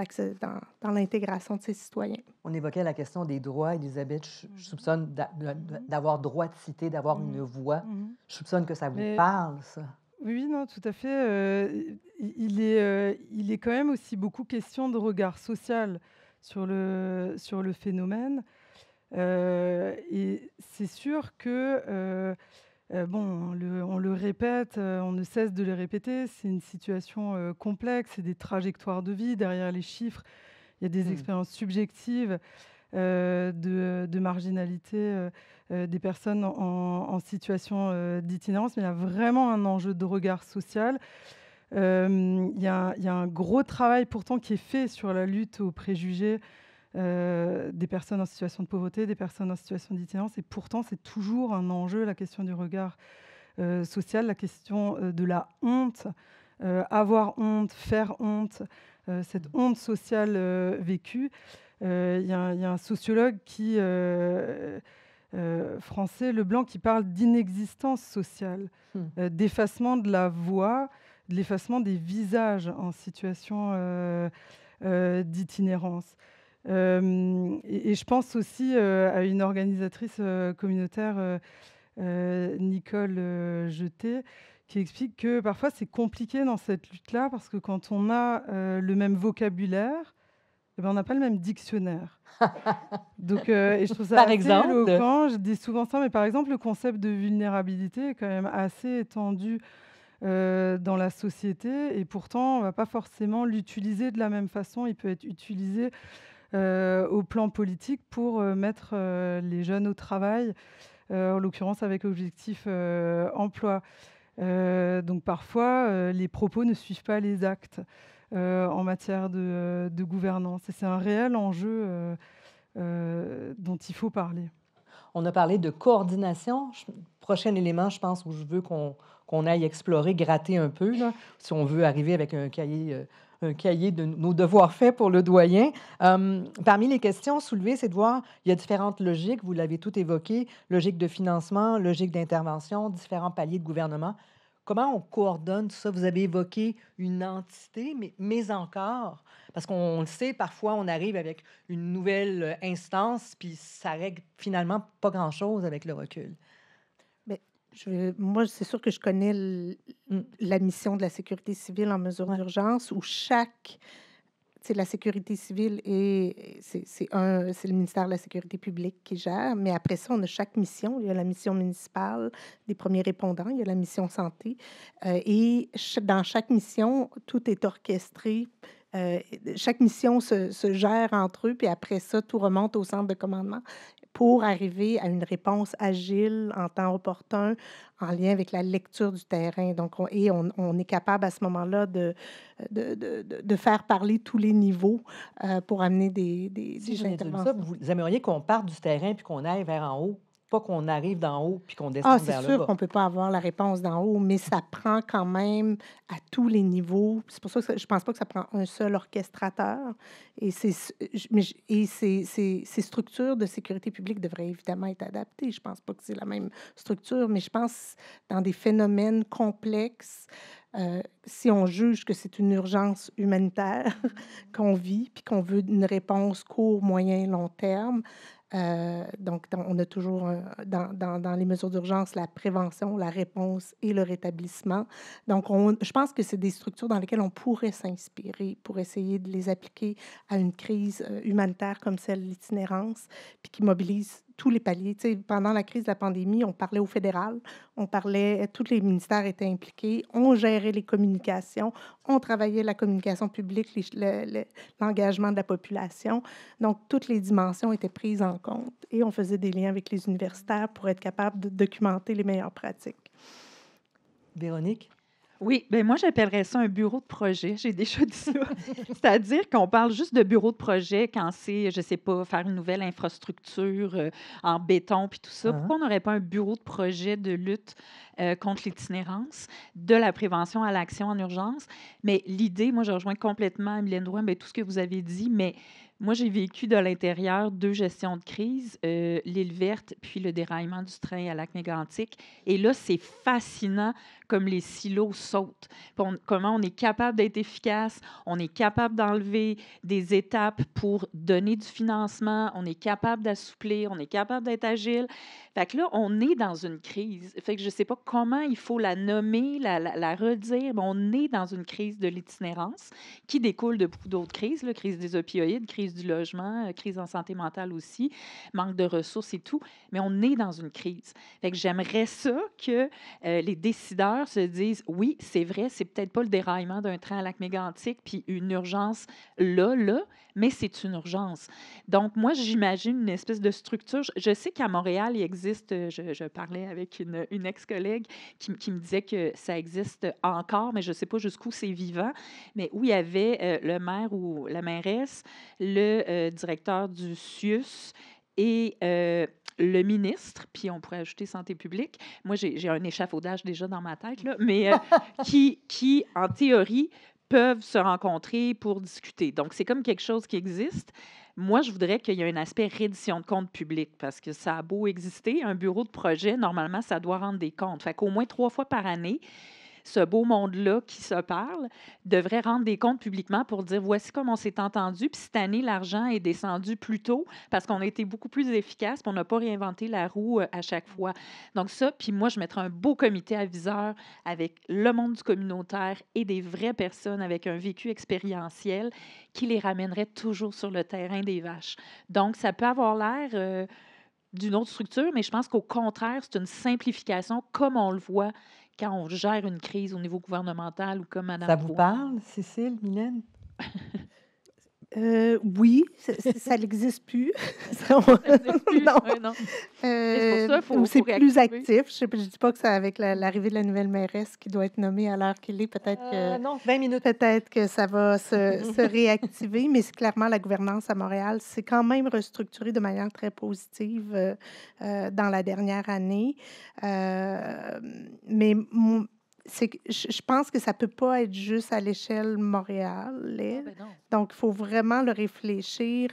l'intégration de ces citoyens. On évoquait la question des droits, Elisabeth. Je soupçonne d'avoir droit de citer, d'avoir une voix. Je soupçonne que ça vous parle, ça. Oui, non, tout à fait. Il est quand même aussi beaucoup question de regard social sur le phénomène. Et c'est sûr que, bon, on le répète, on ne cesse de le répéter, c'est une situation complexe, c'est des trajectoires de vie. Derrière les chiffres, il y a des expériences subjectives de marginalité des personnes en situation d'itinérance, mais il y a vraiment un enjeu de regard social. Il y a un gros travail pourtant qui est fait sur la lutte aux préjugés des personnes en situation de pauvreté, des personnes en situation d'itinérance, et pourtant c'est toujours un enjeu, la question du regard social, la question de la honte, avoir honte, faire honte, cette honte sociale vécue. Il y a un sociologue français, Leblanc, qui parle d'inexistence sociale, d'effacement de la voix, de l'effacement des visages en situation d'itinérance. Et je pense aussi à une organisatrice communautaire, Nicole Jeté, qui explique que parfois c'est compliqué dans cette lutte-là parce que quand on a le même vocabulaire, eh ben, on n'a pas le même dictionnaire. Donc, et je trouve ça assez éloquent. Je dis souvent ça, mais par exemple, le concept de vulnérabilité est quand même assez étendu dans la société, et pourtant, on ne va pas forcément l'utiliser de la même façon. Il peut être utilisé au plan politique pour mettre les jeunes au travail, en l'occurrence avec objectif emploi. Donc parfois, les propos ne suivent pas les actes en matière de gouvernance. Et c'est un réel enjeu dont il faut parler. On a parlé de coordination. Prochain élément, je pense, où je veux qu'on aille explorer, gratter un peu, là, si on veut arriver avec un cahier de nos devoirs faits pour le doyen. Parmi les questions soulevées, c'est de voir, il y a différentes logiques, vous l'avez tout évoqué, logique de financement, logique d'intervention, différents paliers de gouvernement. Comment on coordonne tout ça? Vous avez évoqué une entité, mais encore, parce qu'on le sait, parfois, on arrive avec une nouvelle instance, puis ça règle finalement pas grand-chose avec le recul. Moi, c'est sûr que je connais la mission de la sécurité civile en mesure d'urgence, où la sécurité civile, c'est le ministère de la Sécurité publique qui gère, mais après ça, on a chaque mission. Il y a la mission municipale des premiers répondants, il y a la mission santé, et dans chaque mission, tout est orchestré. Chaque mission se gère entre eux, puis après ça, tout remonte au centre de commandement pour arriver à une réponse agile, en temps opportun, en lien avec la lecture du terrain. Donc, on est capable à ce moment-là de faire parler tous les niveaux pour amener des interventions. Vous aimeriez qu'on parte du terrain puis qu'on aille vers en haut, pas qu'on arrive d'en haut puis qu'on descende vers le bas. C'est sûr qu'on ne peut pas avoir la réponse d'en haut, mais ça prend quand même à tous les niveaux. C'est pour ça que je ne pense pas que ça prend un seul orchestrateur. Et ces structures de sécurité publique devraient évidemment être adaptées. Je ne pense pas que c'est la même structure, mais je pense dans des phénomènes complexes, si on juge que c'est une urgence humanitaire qu'on vit, puis qu'on veut une réponse court, moyen, long terme, donc, on a toujours dans les mesures d'urgence la prévention, la réponse et le rétablissement. Donc, je pense que c'est des structures dans lesquelles on pourrait s'inspirer pour essayer de les appliquer à une crise humanitaire comme celle de l'itinérance, puis qui mobilise tous les paliers. Tu sais, pendant la crise de la pandémie, on parlait au fédéral, tous les ministères étaient impliqués, on gérait les communications, on travaillait la communication publique, l'engagement de la population. Donc, toutes les dimensions étaient prises en compte et on faisait des liens avec les universitaires pour être capable de documenter les meilleures pratiques. Véronique? Oui, bien moi, j'appellerais ça un bureau de projet. J'ai déjà dit ça. C'est-à-dire qu'on parle juste de bureau de projet quand c'est, je ne sais pas, faire une nouvelle infrastructure en béton puis tout ça. Hein? Pourquoi on n'aurait pas un bureau de projet de lutte contre l'itinérance, de la prévention à l'action en urgence? Mais l'idée, moi, je rejoins complètement Mylène Drouin, tout ce que vous avez dit, mais moi, j'ai vécu de l'intérieur 2 gestions de crise, l'île verte puis le déraillement du train à Lac-Mégantic. Et là, c'est fascinant comme les silos sautent. Comment on est capable d'être efficace, on est capable d'enlever des étapes pour donner du financement, on est capable d'assouplir, on est capable d'être agile. Fait que là, on est dans une crise. Fait que je ne sais pas comment il faut la nommer, la redire, mais on est dans une crise de l'itinérance qui découle de beaucoup d'autres crises, là, crise des opioïdes, crise du logement, crise en santé mentale aussi, manque de ressources et tout, mais on est dans une crise. Fait que j'aimerais ça que les décideurs se disent, oui, c'est vrai, c'est peut-être pas le déraillement d'un train à Lac-Mégantic puis une urgence là, mais c'est une urgence. Donc, moi, j'imagine une espèce de structure. Je sais qu'à Montréal, il existe, je parlais avec une ex-collègue qui me disait que ça existe encore, mais je ne sais pas jusqu'où c'est vivant, mais où il y avait le maire ou la mairesse, le directeur du CIUS et le ministre, puis on pourrait ajouter santé publique. Moi, j'ai un échafaudage déjà dans ma tête, là, mais qui, en théorie, peuvent se rencontrer pour discuter. Donc, c'est comme quelque chose qui existe. Moi, je voudrais qu'il y ait un aspect reddition de comptes publics parce que ça a beau exister. Un bureau de projet, normalement, ça doit rendre des comptes. Fait qu'au moins 3 fois par année, ce beau monde-là qui se parle devrait rendre des comptes publiquement pour dire voici comment on s'est entendu. Puis cette année, l'argent est descendu plus tôt parce qu'on a été beaucoup plus efficace puis on n'a pas réinventé la roue à chaque fois. Donc ça, puis moi, je mettrais un beau comité aviseur avec le monde du communautaire et des vraies personnes avec un vécu expérientiel qui les ramènerait toujours sur le terrain des vaches. Donc, ça peut avoir l'air d'une autre structure, mais je pense qu'au contraire, c'est une simplification comme on le voit quand on gère une crise au niveau gouvernemental ou comme Mme Ça vous Drouin. parle, Cécile, Mylène? Oui, ça n'existe plus. Ça existe plus. Non. Ouais, non. C'est pour ça, Ou c'est faut plus réactiver. actif. Je ne dis pas que c'est avec l'arrivée de la nouvelle mairesse qui doit être nommée à l'heure qu'il est. Non, 20 minutes. Peut-être que ça va se réactiver, mais c'est clairement la gouvernance à Montréal c'est quand même restructuré de manière très positive dans la dernière année. Mais je pense que ça ne peut pas être juste à l'échelle Montréal. Ah, ben non. Donc, il faut vraiment le réfléchir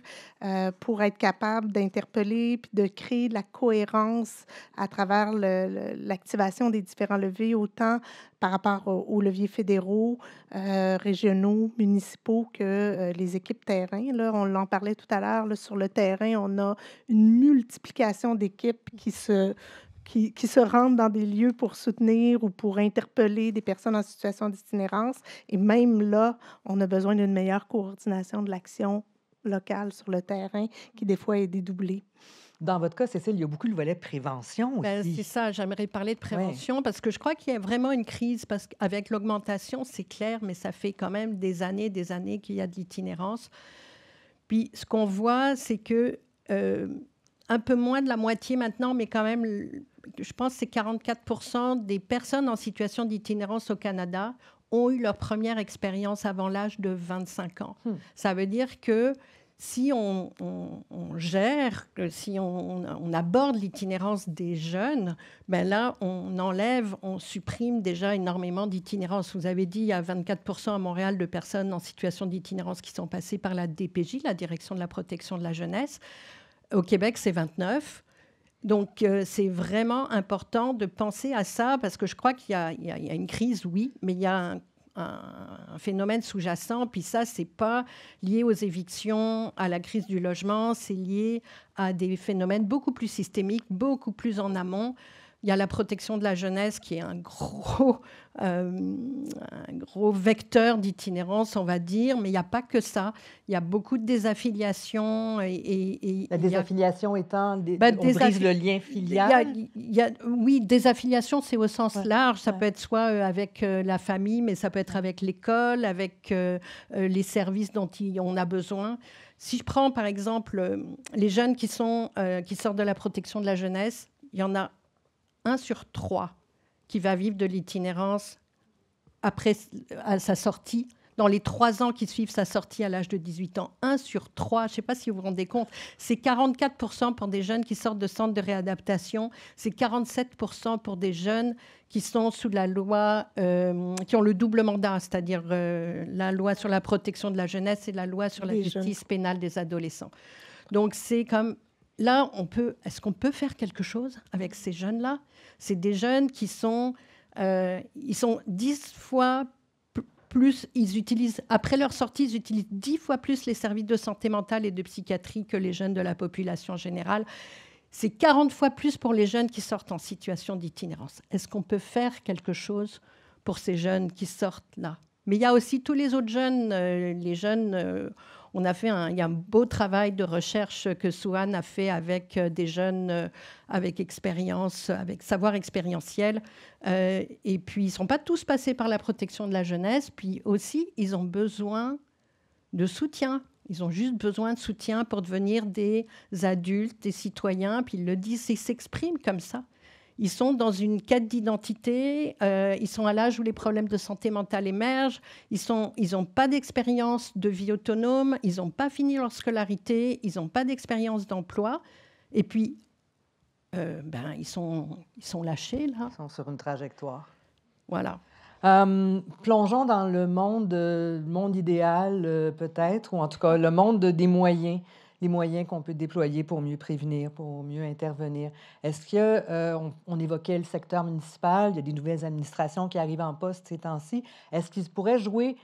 pour être capable d'interpeller puis de créer de la cohérence à travers l'activation des différents leviers, autant par rapport aux leviers fédéraux, régionaux, municipaux que les équipes terrain. Là, on en parlait tout à l'heure, là, sur le terrain, on a une multiplication d'équipes qui se rendent dans des lieux pour soutenir ou pour interpeller des personnes en situation d'itinérance. Et même là, on a besoin d'une meilleure coordination de l'action locale sur le terrain qui, des fois, est dédoublée. Dans votre cas, Cécile, il y a beaucoup le volet prévention Ben, aussi. c'est ça, j'aimerais parler de prévention parce que je crois qu'il y a vraiment une crise parce qu'avec l'augmentation, c'est clair, mais ça fait quand même des années qu'il y a de l'itinérance. Puis ce qu'on voit, c'est que un peu moins de la moitié maintenant, mais quand même, je pense que c'est 44% des personnes en situation d'itinérance au Canada ont eu leur première expérience avant l'âge de 25 ans. Ça veut dire que si on gère, si on aborde l'itinérance des jeunes, ben là, on supprime déjà énormément d'itinérance. Vous avez dit, il y a 24% à Montréal de personnes en situation d'itinérance qui sont passées par la DPJ, la Direction de la protection de la jeunesse. Au Québec, c'est 29. Donc, c'est vraiment important de penser à ça parce que je crois qu'il y a une crise, oui, mais il y a un phénomène sous-jacent. Puis ça, ce n'est pas lié aux évictions, à la crise du logement, c'est lié à des phénomènes beaucoup plus systémiques, beaucoup plus en amont. Il y a la protection de la jeunesse qui est un gros vecteur d'itinérance, on va dire, mais il n'y a pas que ça. Il y a beaucoup de désaffiliations. La désaffiliation étant, on brise le lien filial? Oui, désaffiliation, c'est au sens large. Ça Ouais. peut être soit avec la famille, mais ça peut être avec l'école, avec les services dont on a besoin. Si je prends, par exemple, les jeunes qui sortent de la protection de la jeunesse, il y en a 1 sur 3 qui va vivre de l'itinérance après à sa sortie, dans les 3 ans qui suivent sa sortie à l'âge de 18 ans, 1 sur 3, je ne sais pas si vous vous rendez compte, c'est 44% pour des jeunes qui sortent de centres de réadaptation, c'est 47% pour des jeunes qui sont sous la loi, qui ont le double mandat, c'est-à-dire la loi sur la protection de la jeunesse et la loi sur la justice pénale des adolescents. Donc c'est comme, là, est-ce qu'on peut faire quelque chose avec ces jeunes-là? C'est des jeunes qui sont, ils sont 10 fois plus, après leur sortie, ils utilisent 10 fois plus les services de santé mentale et de psychiatrie que les jeunes de la population générale. C'est 40 fois plus pour les jeunes qui sortent en situation d'itinérance. Est-ce qu'on peut faire quelque chose pour ces jeunes qui sortent là? Mais il y a aussi tous les autres jeunes. Les jeunes, il y a un beau travail de recherche que Souane a fait avec des jeunes avec expérience, avec savoir expérientiel. Et puis, ils ne sont pas tous passés par la protection de la jeunesse. Puis aussi, ils ont besoin de soutien. Ils ont juste besoin de soutien pour devenir des adultes, des citoyens. Puis ils le disent, ils s'expriment comme ça. Ils sont dans une quête d'identité. Ils sont à l'âge où les problèmes de santé mentale émergent. Ils n'ont pas d'expérience de vie autonome. Ils n'ont pas fini leur scolarité. Ils n'ont pas d'expérience d'emploi. Et puis, ils sont lâchés, là. Ils sont sur une trajectoire. Voilà. Plongeons dans le monde idéal, peut-être, ou en tout cas le monde des moyens, les moyens qu'on peut déployer pour mieux prévenir, pour mieux intervenir. Est-ce qu'on évoquait le secteur municipal, il y a des nouvelles administrations qui arrivent en poste ces temps-ci. Est-ce qu'ils pourraient jouer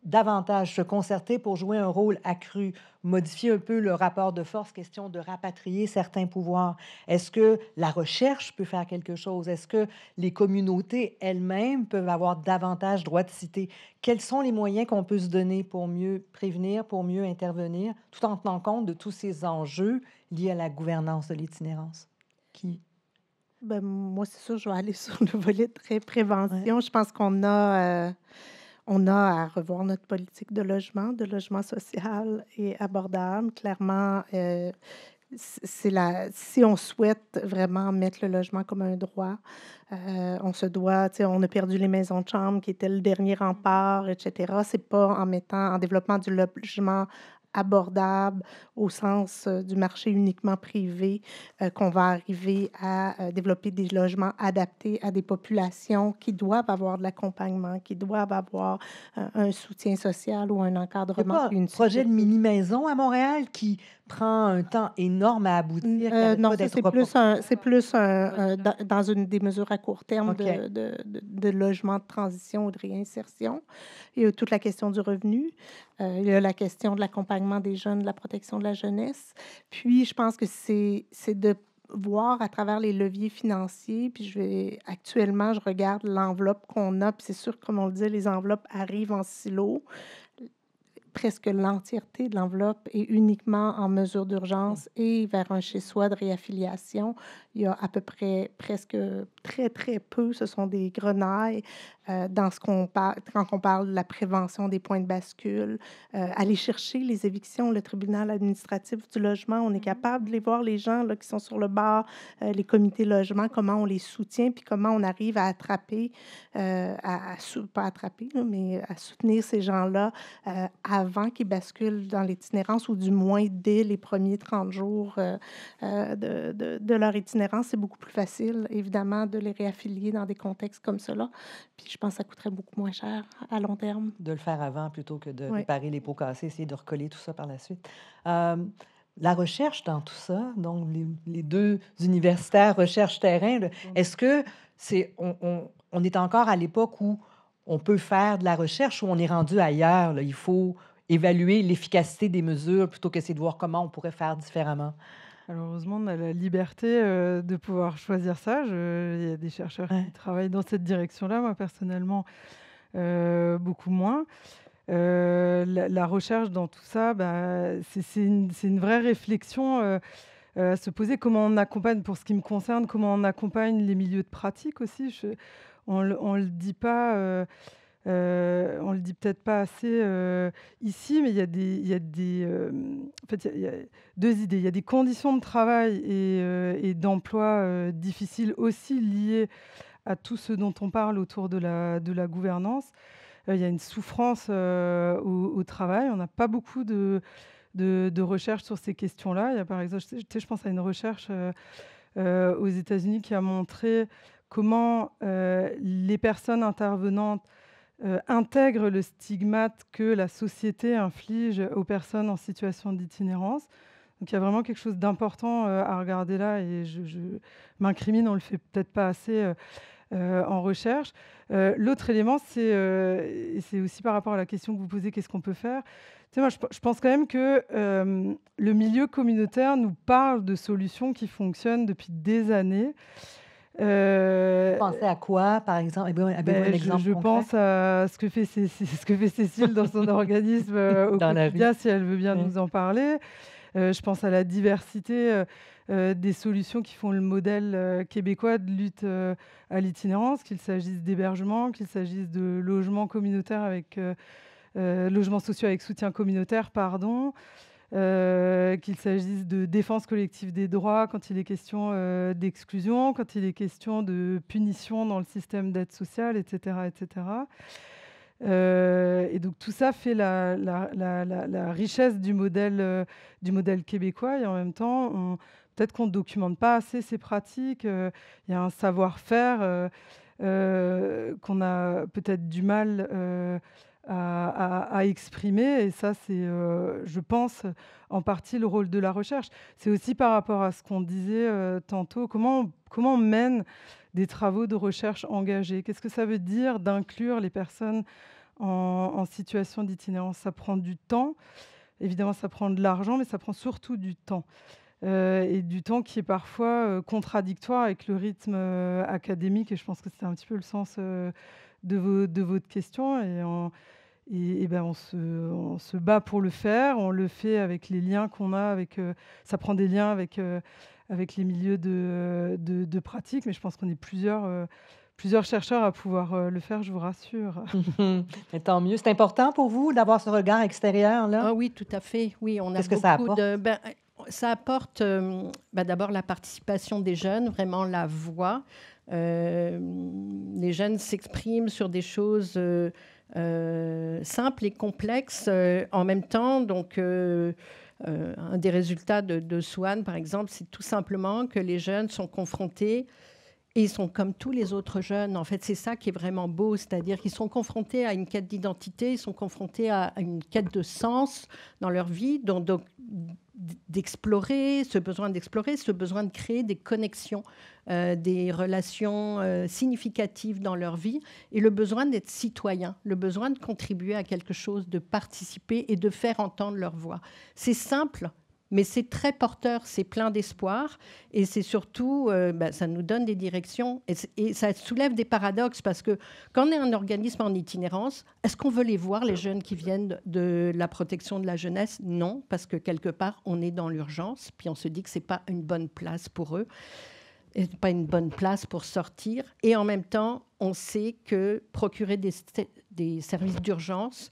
davantage, se concerter pour jouer un rôle accru, modifier un peu le rapport de force, question de rapatrier certains pouvoirs? Est-ce que la recherche peut faire quelque chose? Est-ce que les communautés elles-mêmes peuvent avoir davantage droit de citer? Quels sont les moyens qu'on peut se donner pour mieux prévenir, pour mieux intervenir, tout en tenant compte de tous ces enjeux liés à la gouvernance de l'itinérance? Moi, c'est sûr, je vais aller sur le volet très prévention. Ouais. Je pense qu'on a à revoir notre politique de logement social et abordable. Clairement, si on souhaite vraiment mettre le logement comme un droit, on se doit, on a perdu les maisons de chambre qui étaient le dernier rempart, etc. C'est pas en développement du logement abordable au sens du marché uniquement privé qu'on va arriver à développer des logements adaptés à des populations qui doivent avoir de l'accompagnement, qui doivent avoir un soutien social ou un encadrement. Il y a pas un projet de mini-maison à Montréal qui prend un temps énorme à aboutir? Non, c'est plus dans une des mesures à court terme de logement de transition ou de réinsertion. Il y a toute la question du revenu. Il y a la question de l'accompagnement des jeunes, de la protection de la jeunesse. Puis, je pense que c'est de voir à travers les leviers financiers. Puis, actuellement, je regarde l'enveloppe qu'on a. Puis, c'est sûr, comme on le dit, les enveloppes arrivent en silo. Presque l'entièreté de l'enveloppe est uniquement en mesure d'urgence et vers un chez-soi de réaffiliation. Il y a à peu près presque très, très peu, ce sont des grenailles dans ce qu'on parle, quand on parle de la prévention des points de bascule. Aller chercher les évictions, le tribunal administratif du logement, on est capable de les voir, les gens là, qui sont sur le bord, les comités logement, comment on les soutient, puis comment on arrive à attraper, pas attraper, là, mais à soutenir ces gens-là avant qu'ils basculent dans l'itinérance, ou du moins dès les premiers 30 jours de leur itinérance. C'est beaucoup plus facile, évidemment, de les réaffilier dans des contextes comme cela. Puis je pense que ça coûterait beaucoup moins cher à long terme. De le faire avant plutôt que de réparer les pots cassés, essayer de recoller tout ça par la suite. La recherche dans tout ça, donc les deux universitaires recherche-terrain, est-ce que on est encore à l'époque où on peut faire de la recherche, ou on est rendu ailleurs, là? Il faut évaluer l'efficacité des mesures plutôt qu'essayer de voir comment on pourrait faire différemment? Alors, heureusement, on a la liberté de pouvoir choisir ça. Il y a des chercheurs qui travaillent dans cette direction-là. Moi, personnellement, beaucoup moins. La recherche dans tout ça, c'est une vraie réflexion à se poser. Comment on accompagne, pour ce qui me concerne, comment on accompagne les milieux de pratique aussi. On le dit pas... on le dit peut-être pas assez ici, mais il y a deux idées. Il y a des conditions de travail et d'emploi difficiles aussi liées à tout ce dont on parle autour de la gouvernance. Il y a une souffrance au travail. On n'a pas beaucoup de recherches sur ces questions-là. Il y a par exemple, je pense à une recherche aux États-Unis qui a montré comment les personnes intervenantes intègrent le stigmate que la société inflige aux personnes en situation d'itinérance. Donc il y a vraiment quelque chose d'important à regarder là, et je m'incrimine, on ne le fait peut-être pas assez en recherche. L'autre élément, et c'est aussi par rapport à la question que vous posez, qu'est-ce qu'on peut faire? Tu sais, moi, je pense quand même que le milieu communautaire nous parle de solutions qui fonctionnent depuis des années. Vous pensez à quoi, par exemple? Avez-vous un exemple Je concret? pense à ce que fait Cécile dans son organisme au Dans la rue. quotidien, si elle veut bien Mm. nous en parler. Je pense à la diversité des solutions qui font le modèle québécois de lutte à l'itinérance, qu'il s'agisse d'hébergement, qu'il s'agisse de logements communautaires avec logements sociaux avec soutien communautaire, pardon, qu'il s'agisse de défense collective des droits quand il est question d'exclusion, quand il est question de punition dans le système d'aide sociale, etc., etc. Et donc tout ça fait la richesse du modèle québécois, et en même temps, peut-être qu'on ne documente pas assez ces pratiques. Il y a un savoir-faire qu'on a peut-être du mal à exprimer, et ça, c'est, je pense, en partie le rôle de la recherche. C'est aussi par rapport à ce qu'on disait tantôt, comment on mène des travaux de recherche engagés. Qu'est-ce que ça veut dire d'inclure les personnes en situation d'itinérance? Ça prend du temps, évidemment ça prend de l'argent, mais ça prend surtout du temps. Et du temps qui est parfois contradictoire avec le rythme académique, et je pense que c'était un petit peu le sens de votre question. Et ben on se bat pour le faire, on le fait avec les liens qu'on a, ça prend des liens avec les milieux de pratique, mais je pense qu'on est plusieurs chercheurs à pouvoir le faire, je vous rassure. Mais tant mieux. C'est important pour vous d'avoir ce regard extérieur, là? Ah oui, tout à fait. Oui, on a Qu'est-ce que ça beaucoup apporte? ça apporte d'abord la participation des jeunes, vraiment la voix. Les jeunes s'expriment sur des choses simples et complexes en même temps. Donc, un des résultats de Swan, par exemple, c'est tout simplement que les jeunes sont confrontés, et ils sont comme tous les autres jeunes. En fait, c'est ça qui est vraiment beau, c'est-à-dire qu'ils sont confrontés à une quête d'identité, ils sont confrontés à une quête de sens dans leur vie, donc d'explorer, ce besoin de créer des connexions, des relations significatives dans leur vie, et le besoin d'être citoyen, le besoin de contribuer à quelque chose, de participer et de faire entendre leur voix. C'est simple, mais c'est très porteur, c'est plein d'espoir, et c'est surtout, ça nous donne des directions, et ça soulève des paradoxes, parce que quand on est un organisme en itinérance, est-ce qu'on veut les voir, les jeunes qui viennent de la protection de la jeunesse? Non, parce que quelque part, on est dans l'urgence, puis on se dit que ce n'est pas une bonne place pour eux, et pas une bonne place pour sortir, et en même temps, on sait que procurer des services d'urgence,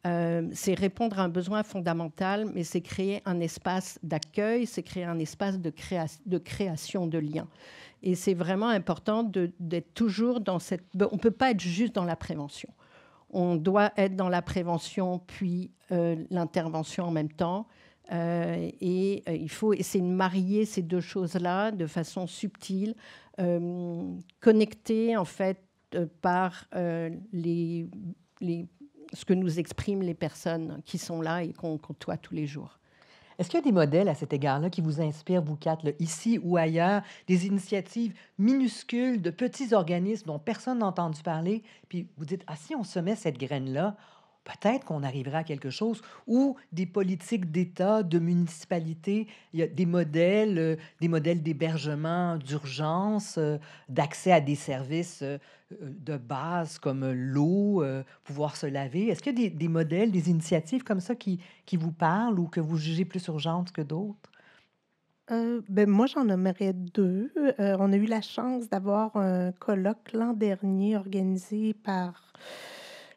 c'est répondre à un besoin fondamental, mais c'est créer un espace d'accueil, c'est créer un espace de création de liens. Et c'est vraiment important d'être toujours dans cette... On ne peut pas être juste dans la prévention. On doit être dans la prévention, puis l'intervention en même temps. Il faut essayer de marier ces deux choses-là de façon subtile, connectées en fait par ce que nous expriment les personnes qui sont là et qu'on côtoie tous les jours. Est-ce qu'il y a des modèles à cet égard-là qui vous inspirent, vous quatre, là, ici ou ailleurs, des initiatives minuscules de petits organismes dont personne n'a entendu parler, puis vous dites, ah, si on semait cette graine-là, peut-être qu'on arriverait à quelque chose, ou des politiques d'État, de municipalité, il y a des modèles d'hébergement d'urgence, d'accès à des services de base comme l'eau, pouvoir se laver. Est-ce qu'il y a des modèles, des initiatives comme ça qui vous parlent ou que vous jugez plus urgentes que d'autres? Moi, j'en nommerais 2. On a eu la chance d'avoir un colloque l'an dernier organisé par,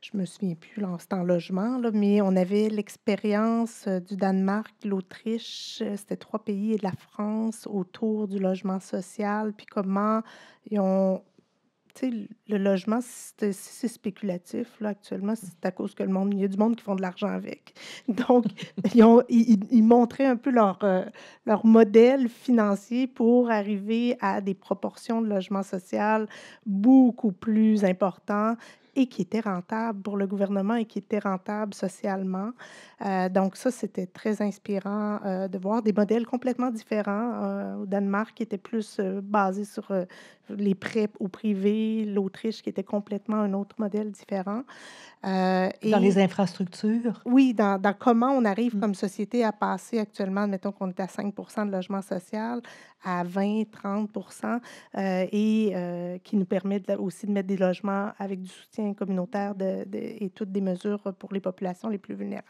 je me souviens plus, là, c'était en logement, là, mais on avait l'expérience du Danemark, l'Autriche, c'était 3 pays, et de la France autour du logement social, puis comment ils ont tu sais, le logement, si c'est spéculatif, là, actuellement, c'est à cause que il y a du monde qui font de l'argent avec. Donc, ils montraient un peu leur modèle financier pour arriver à des proportions de logement social beaucoup plus importants et qui étaient rentables pour le gouvernement et qui étaient rentables socialement. Donc ça, c'était très inspirant de voir des modèles complètement différents. Au Danemark, qui était plus basé sur les prêts au privé, l'Autriche, qui était complètement un autre modèle différent. Dans Et les infrastructures? oui, dans comment on arrive comme société à passer actuellement, mettons qu'on est à 5 de logement social, à 20-30 qui nous permet aussi de mettre des logements avec du soutien communautaire et toutes des mesures pour les populations les plus vulnérables.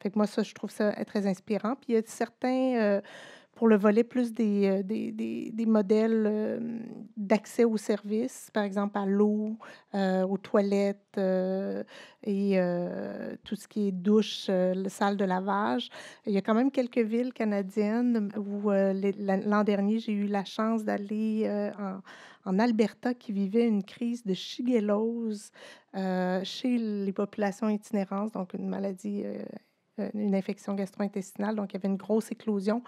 Fait que moi, ça, je trouve ça très inspirant. Puis il y a certains, pour le volet plus des modèles d'accès aux services, par exemple à l'eau, aux toilettes et tout ce qui est douche, salle de lavage. Il y a quand même quelques villes canadiennes où l'an dernier, j'ai eu la chance d'aller en Alberta qui vivait une crise de shigellose chez les populations itinérantes, donc une maladie une infection gastro-intestinale, donc il y avait une grosse éclosion.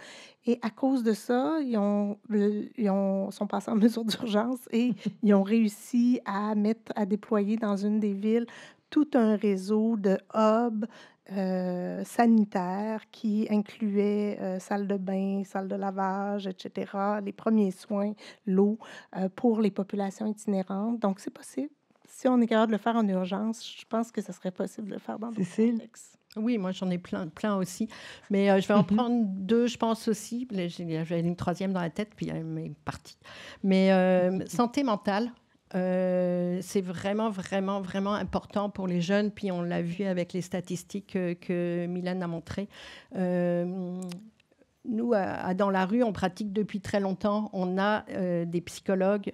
Et à cause de ça, sont passés en mesure d'urgence et ils ont réussi à déployer dans une des villes tout un réseau de hubs sanitaires qui incluait salle de bain, salle de lavage, etc., les premiers soins, l'eau pour les populations itinérantes. Donc, c'est possible. Si on est capable de le faire en urgence, je pense que ce serait possible de le faire dans d'autres contextes. Oui, moi, j'en ai plein aussi. Mais je vais en prendre deux, je pense aussi. J'avais une troisième dans la tête, puis elle est partie. Mais santé mentale, c'est vraiment, vraiment, vraiment important pour les jeunes. Puis on l'a vu avec les statistiques que Mylène a montrées. Nous, dans la rue, on pratique depuis très longtemps. On a des psychologues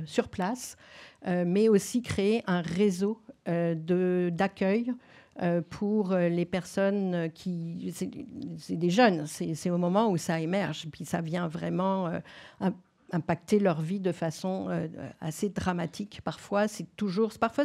sur place, mais aussi créer un réseau d'accueil pour les personnes qui... C'est des jeunes, c'est au moment où ça émerge, puis ça vient vraiment impacter leur vie de façon assez dramatique. Parfois, c'est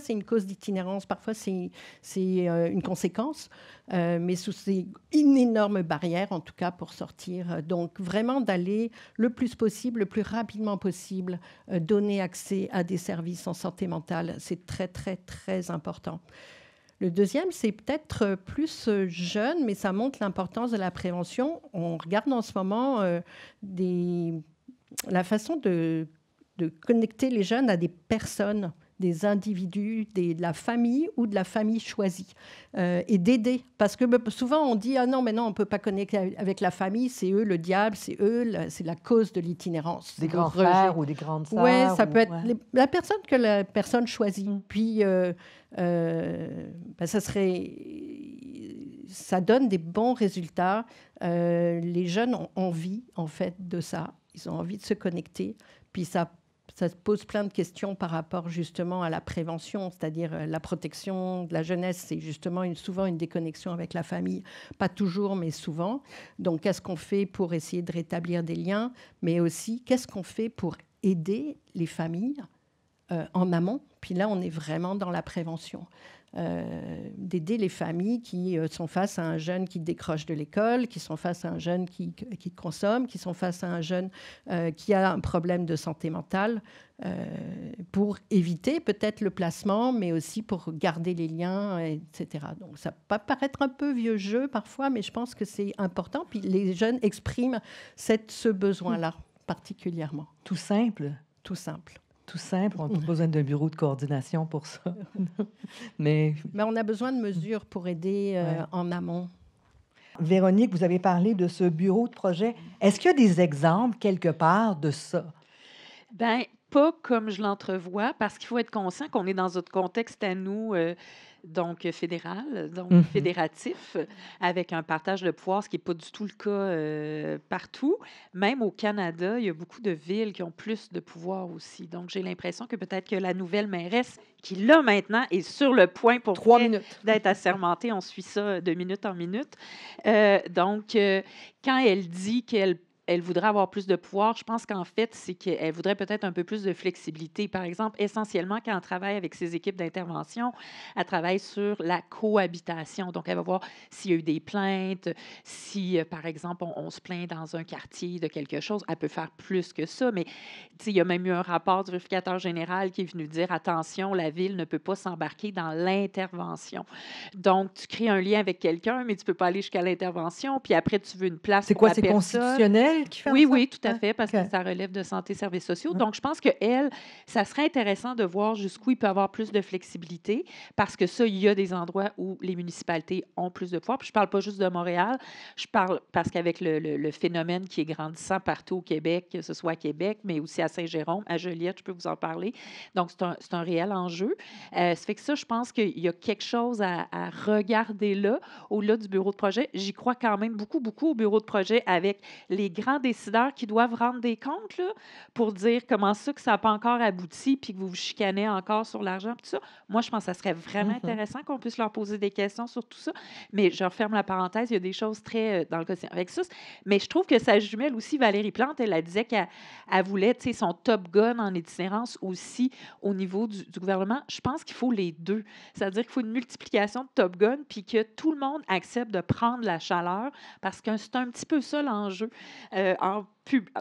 une cause d'itinérance, parfois c'est une conséquence, mais c'est une énorme barrière, en tout cas, pour sortir. Donc, vraiment d'aller le plus possible, le plus rapidement possible, donner accès à des services en santé mentale. C'est très, très, très important. Le deuxième, c'est peut-être plus jeune, mais ça montre l'importance de la prévention. On regarde en ce moment la façon de connecter les jeunes à des personnes, des individus, de la famille ou de la famille choisie, et d'aider. Parce que souvent, on dit « Ah non, mais non, on ne peut pas connecter avec la famille, c'est eux le diable, c'est la cause de l'itinérance. » Des grands frères ou des grandes sœurs. Oui, ça peut être la personne que la personne choisit. Puis, ça donne des bons résultats. Les jeunes ont envie, en fait, de ça. Ils ont envie de se connecter. Puis ça pose plein de questions par rapport justement à la prévention, c'est-à-dire la protection de la jeunesse. C'est justement souvent une déconnexion avec la famille. Pas toujours, mais souvent. Donc, qu'est-ce qu'on fait pour essayer de rétablir des liens? Mais aussi, qu'est-ce qu'on fait pour aider les familles en amont? Puis là, on est vraiment dans la prévention. D'aider les familles qui sont face à un jeune qui décroche de l'école, qui sont face à un jeune qui consomme, qui sont face à un jeune qui a un problème de santé mentale, pour éviter peut-être le placement, mais aussi pour garder les liens, etc. Donc, ça peut paraître un peu vieux jeu parfois, mais je pense que c'est important. Puis les jeunes expriment ce besoin-là particulièrement. Tout simple. Tout simple. Tout simple, on n'a pas besoin d'un bureau de coordination pour ça. Mais on a besoin de mesures pour aider en amont. Véronique, vous avez parlé de ce bureau de projet. Est-ce qu'il y a des exemples quelque part de ça? Bien, pas comme je l'entrevois, parce qu'il faut être conscient qu'on est dans notre contexte à nous, donc fédéral, donc fédératif, avec un partage de pouvoir, ce qui n'est pas du tout le cas partout. Même au Canada, il y a beaucoup de villes qui ont plus de pouvoir aussi. Donc, j'ai l'impression que peut-être que la nouvelle mairesse, qui là maintenant est sur le point pour 3 minutes d'être assermentée, on suit ça de minute en minute. Donc, quand elle dit qu'elle elle voudrait avoir plus de pouvoir. Je pense qu'en fait, c'est qu'elle voudrait peut-être un peu plus de flexibilité. Par exemple, essentiellement, quand elle travaille avec ses équipes d'intervention, elle travaille sur la cohabitation. Donc, elle va voir s'il y a eu des plaintes, si, par exemple, on se plaint dans un quartier de quelque chose. Elle peut faire plus que ça, mais il y a même eu un rapport du vérificateur général qui est venu dire, attention, la Ville ne peut pas s'embarquer dans l'intervention. Donc, tu crées un lien avec quelqu'un, mais tu ne peux pas aller jusqu'à l'intervention, puis après, tu veux une place C'est pour quoi, la c'est personne. constitutionnel qui fait en Oui, sorte? oui, tout à Hein? fait, parce OK. que ça relève de santé et services sociaux. Ouais. Donc, je pense qu'elle, ça serait intéressant de voir jusqu'où il peut avoir plus de flexibilité, parce que ça, il y a des endroits où les municipalités ont plus de pouvoir. Puis je ne parle pas juste de Montréal, je parle parce qu'avec le phénomène qui est grandissant partout au Québec, que ce soit à Québec, mais aussi à Saint-Jérôme, à Joliette, je peux vous en parler. Donc, c'est un réel enjeu. Ça fait que ça, je pense qu'il y a quelque chose à regarder là, au-delà du bureau de projet. J'y crois quand même beaucoup, beaucoup au bureau de projet avec les grands décideurs qui doivent rendre des comptes là, pour dire comment ça que ça n'a pas encore abouti puis que vous vous chicanez encore sur l'argent. Tout ça. Moi, je pense que ça serait vraiment intéressant qu'on puisse leur poser des questions sur tout ça. Mais je referme la parenthèse, il y a des choses très dans le quotidien avec ça. Mais je trouve que sa jumelle aussi, Valérie Plante, elle disait qu'elle voulait son Top Gun en itinérance aussi au niveau du gouvernement. Je pense qu'il faut les deux. C'est-à-dire qu'il faut une multiplication de Top Gun puis que tout le monde accepte de prendre la chaleur parce que c'est un petit peu ça l'enjeu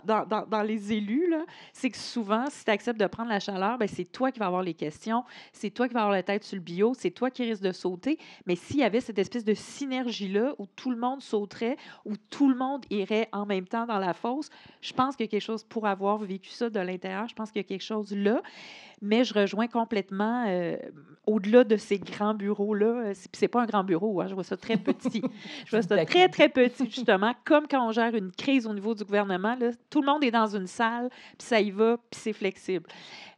dans les élus, là, c'est que souvent, si tu acceptes de prendre la chaleur, ben, c'est toi qui vas avoir les questions, c'est toi qui vas avoir la tête sur le bio, c'est toi qui risques de sauter. Mais s'il y avait cette espèce de synergie-là où tout le monde sauterait, où tout le monde irait en même temps dans la fosse, je pense qu'il y a quelque chose, pour avoir vécu ça de l'intérieur, je pense qu'il y a quelque chose là. Mais je rejoins complètement, au-delà de ces grands bureaux-là, c'est pas un grand bureau, hein, je vois ça très petit. Je vois ça très, très petit, justement, comme quand on gère une crise au niveau du gouvernement. Là, tout le monde est dans une salle, puis ça y va, puis c'est flexible.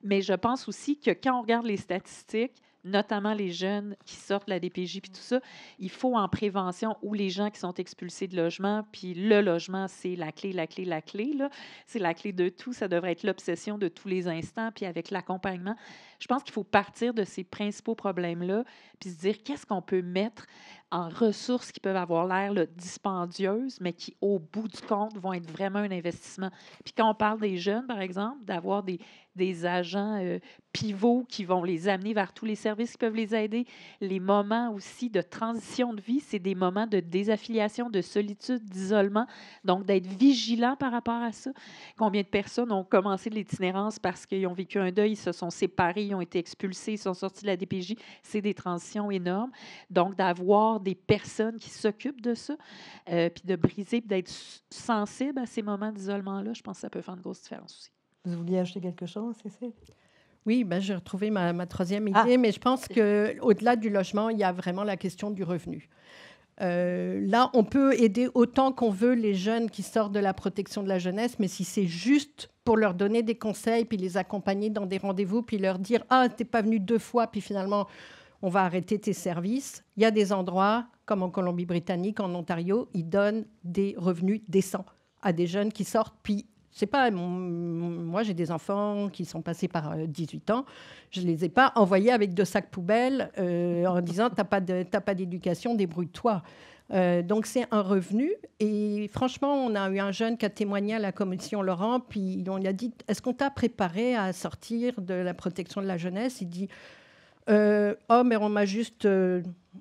Mais je pense aussi que quand on regarde les statistiques, notamment les jeunes qui sortent de la DPJ puis tout ça, il faut en prévention ou les gens qui sont expulsés de logement, puis le logement, c'est la clé, la clé, la clé, là. C'est la clé de tout. Ça devrait être l'obsession de tous les instants, puis avec l'accompagnement. Je pense qu'il faut partir de ces principaux problèmes-là, puis se dire qu'est-ce qu'on peut mettre en ressources qui peuvent avoir l'air là, dispendieuses, mais qui, au bout du compte, vont être vraiment un investissement. Puis quand on parle des jeunes, par exemple, d'avoir des agents pivots qui vont les amener vers tous les services qui peuvent les aider. Les moments aussi de transition de vie, c'est des moments de désaffiliation, de solitude, d'isolement. Donc, d'être vigilant par rapport à ça. Combien de personnes ont commencé de l'itinérance parce qu'ils ont vécu un deuil, ils se sont séparés, ils ont été expulsés, ils sont sortis de la DPJ. C'est des transitions énormes. Donc, d'avoir des personnes qui s'occupent de ça, puis de briser, puis d'être sensible à ces moments d'isolement-là, je pense que ça peut faire une grosse différence aussi. Vous vouliez ajouter quelque chose, Cécile? Oui, ben, j'ai retrouvé ma troisième idée, mais je pense qu'au-delà du logement, il y a vraiment la question du revenu. Là, on peut aider autant qu'on veut les jeunes qui sortent de la protection de la jeunesse, mais si c'est juste pour leur donner des conseils, puis les accompagner dans des rendez-vous, puis leur dire « Ah, t'es pas venu 2 fois, puis finalement, on va arrêter tes services », il y a des endroits, comme en Colombie-Britannique, en Ontario, ils donnent des revenus décents à des jeunes qui sortent, puis c'est pas, moi, j'ai des enfants qui sont passés par 18 ans. Je ne les ai pas envoyés avec 2 sacs poubelles en disant « t'as pas d'éducation, débrouille-toi ». Donc, c'est un revenu. Et franchement, on a eu un jeune qui a témoigné à la commission Laurent, puis on lui a dit « Est-ce qu'on t'a préparé à sortir de la protection de la jeunesse ?» Il dit « Oh, mais on m'a juste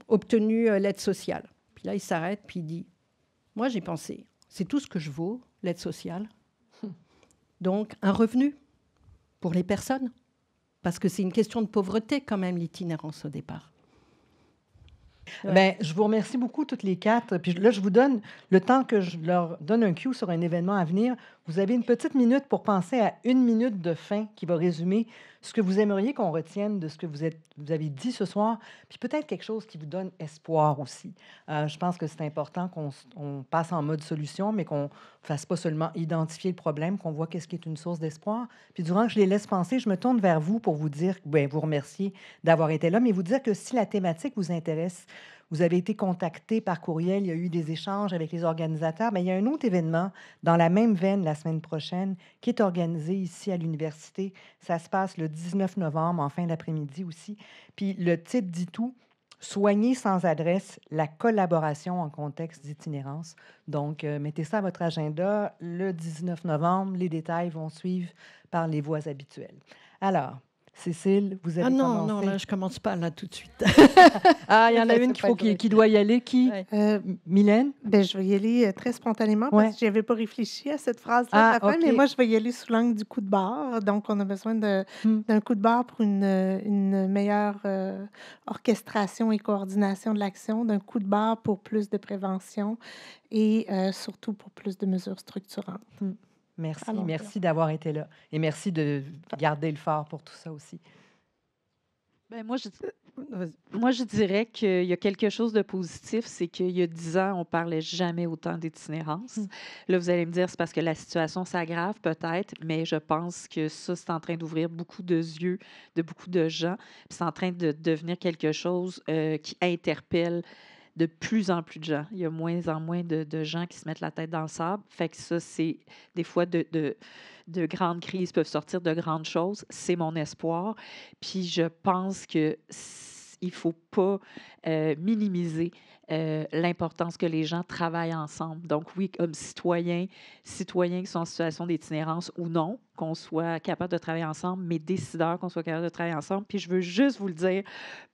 obtenu l'aide sociale. » Puis là, il s'arrête, puis il dit « Moi, j'ai pensé, c'est tout ce que je vaux, l'aide sociale. » Donc, un revenu pour les personnes, parce que c'est une question de pauvreté quand même, l'itinérance au départ. Ouais. Bien, je vous remercie beaucoup toutes les 4. Puis là, je vous donne le temps que je leur donne un cue sur un événement à venir. Vous avez une petite minute pour penser à 1 minute de fin qui va résumer ce que vous aimeriez qu'on retienne de ce que vous avez dit ce soir, puis peut-être quelque chose qui vous donne espoir aussi. Je pense que c'est important qu'on passe en mode solution, mais qu'on ne fasse pas seulement identifier le problème, qu'on voit qu'est-ce qui est une source d'espoir. Puis durant que je les laisse penser, je me tourne vers vous pour vous dire, bien, vous remercier d'avoir été là, mais vous dire que si la thématique vous intéresse, vous avez été contacté par courriel, il y a eu des échanges avec les organisateurs, mais il y a un autre événement dans la même veine la semaine prochaine qui est organisé ici à l'université. Ça se passe le 19 novembre, en fin d'après-midi aussi. Puis le titre dit tout, Soigner sans adresse, la collaboration en contexte d'itinérance. Donc, mettez ça à votre agenda le 19 novembre. Les détails vont suivre par les voies habituelles. Alors, Cécile, vous avez non, commencé. non, là, je commence pas là tout de suite. Ah, il y en a Ça, une c'est pas vrai. qui doit y aller. Qui? Ouais. Mylène? Ben, je vais y aller très spontanément Ouais. parce que je n'avais pas réfléchi à cette phrase-là Ah, à la fin, OK. mais moi, je vais y aller sous l'angle du coup de barre. Donc, on a besoin d'un coup de barre pour une meilleure orchestration et coordination de l'action, d'un coup de barre pour plus de prévention et surtout pour plus de mesures structurantes. Merci, À long merci d'avoir été là. Et merci de garder le phare pour tout ça aussi. Ben, moi, Vas-y. moi, je dirais qu'il y a quelque chose de positif, c'est qu'il y a 10 ans, on parlait jamais autant d'itinérance. Là, vous allez me dire, c'est parce que la situation s'aggrave peut-être, mais je pense que ça, c'est en train d'ouvrir beaucoup de yeux de beaucoup de gens. Puis c'est en train de devenir quelque chose qui interpelle de plus en plus de gens. Il y a moins en moins de gens qui se mettent la tête dans le sable. Fait que ça, c'est des fois de grandes crises peuvent sortir de grandes choses. C'est mon espoir. Puis je pense que il faut pas minimiser l'importance que les gens travaillent ensemble. Donc oui, comme citoyens qui sont en situation d'itinérance ou non, qu'on soit capable de travailler ensemble, mais décideurs qu'on soit capable de travailler ensemble. Puis je veux juste vous le dire,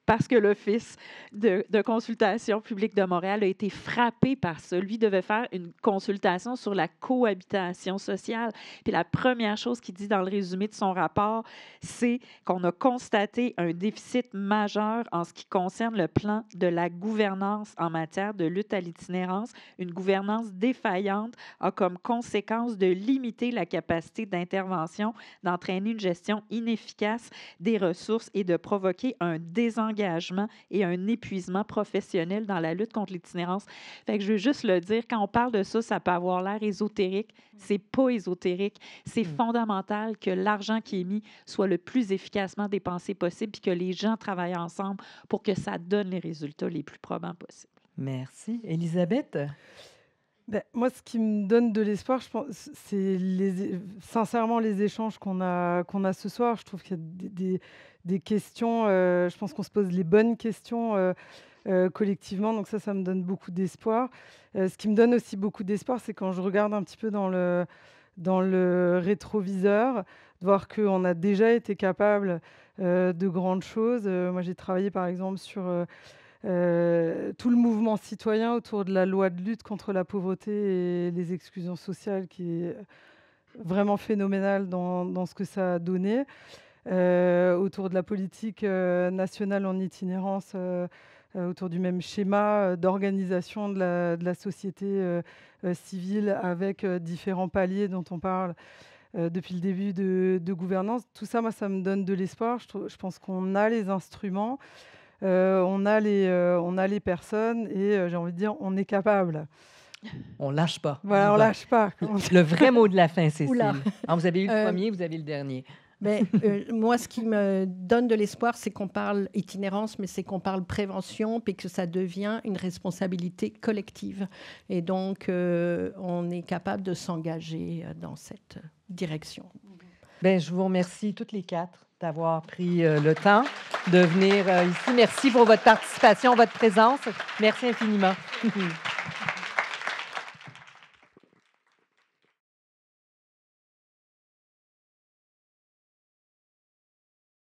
parce que l'Office de consultation publique de Montréal a été frappé par ça. Lui devait faire une consultation sur la cohabitation sociale. Puis la première chose qu'il dit dans le résumé de son rapport, c'est qu'on a constaté un déficit majeur en ce qui concerne le plan de la gouvernance en matière de lutte à l'itinérance. Une gouvernance défaillante a comme conséquence de limiter la capacité d'intervention, d'entraîner une gestion inefficace des ressources et de provoquer un désengagement et un épuisement professionnel dans la lutte contre l'itinérance. Fait que je veux juste le dire, quand on parle de ça, ça peut avoir l'air ésotérique. C'est pas ésotérique. C'est fondamental que l'argent qui est mis soit le plus efficacement dépensé possible puis que les gens travaillent ensemble pour que ça donne les résultats les plus probants possibles. Merci. Élisabeth? Ben, moi, ce qui me donne de l'espoir, je pense, c'est sincèrement les échanges qu'on a ce soir. Je trouve qu'il y a des questions, je pense qu'on se pose les bonnes questions collectivement, donc ça me donne beaucoup d'espoir. Ce qui me donne aussi beaucoup d'espoir, c'est quand je regarde un petit peu dans le rétroviseur, de voir qu'on a déjà été capable de grandes choses. Moi, j'ai travaillé par exemple sur tout le mouvement citoyen autour de la loi de lutte contre la pauvreté et les exclusions sociales, qui est vraiment phénoménal dans ce que ça a donné. Autour de la politique nationale en itinérance, autour du même schéma d'organisation de la société civile avec différents paliers dont on parle depuis le début de gouvernance. Tout ça, moi, ça me donne de l'espoir. Je pense qu'on a les instruments, on a les personnes et j'ai envie de dire, on est capable. On lâche pas. Voilà, on lâche pas. Le vrai mot de la fin, Cécile. Oula. Alors, vous avez eu le premier, vous avez le dernier. Mais, moi, ce qui me donne de l'espoir, c'est qu'on parle itinérance, mais c'est qu'on parle prévention, puis que ça devient une responsabilité collective. Et donc, on est capable de s'engager dans cette direction. Bien, je vous remercie toutes les quatre d'avoir pris le temps de venir ici. Merci pour votre participation, votre présence. Merci infiniment.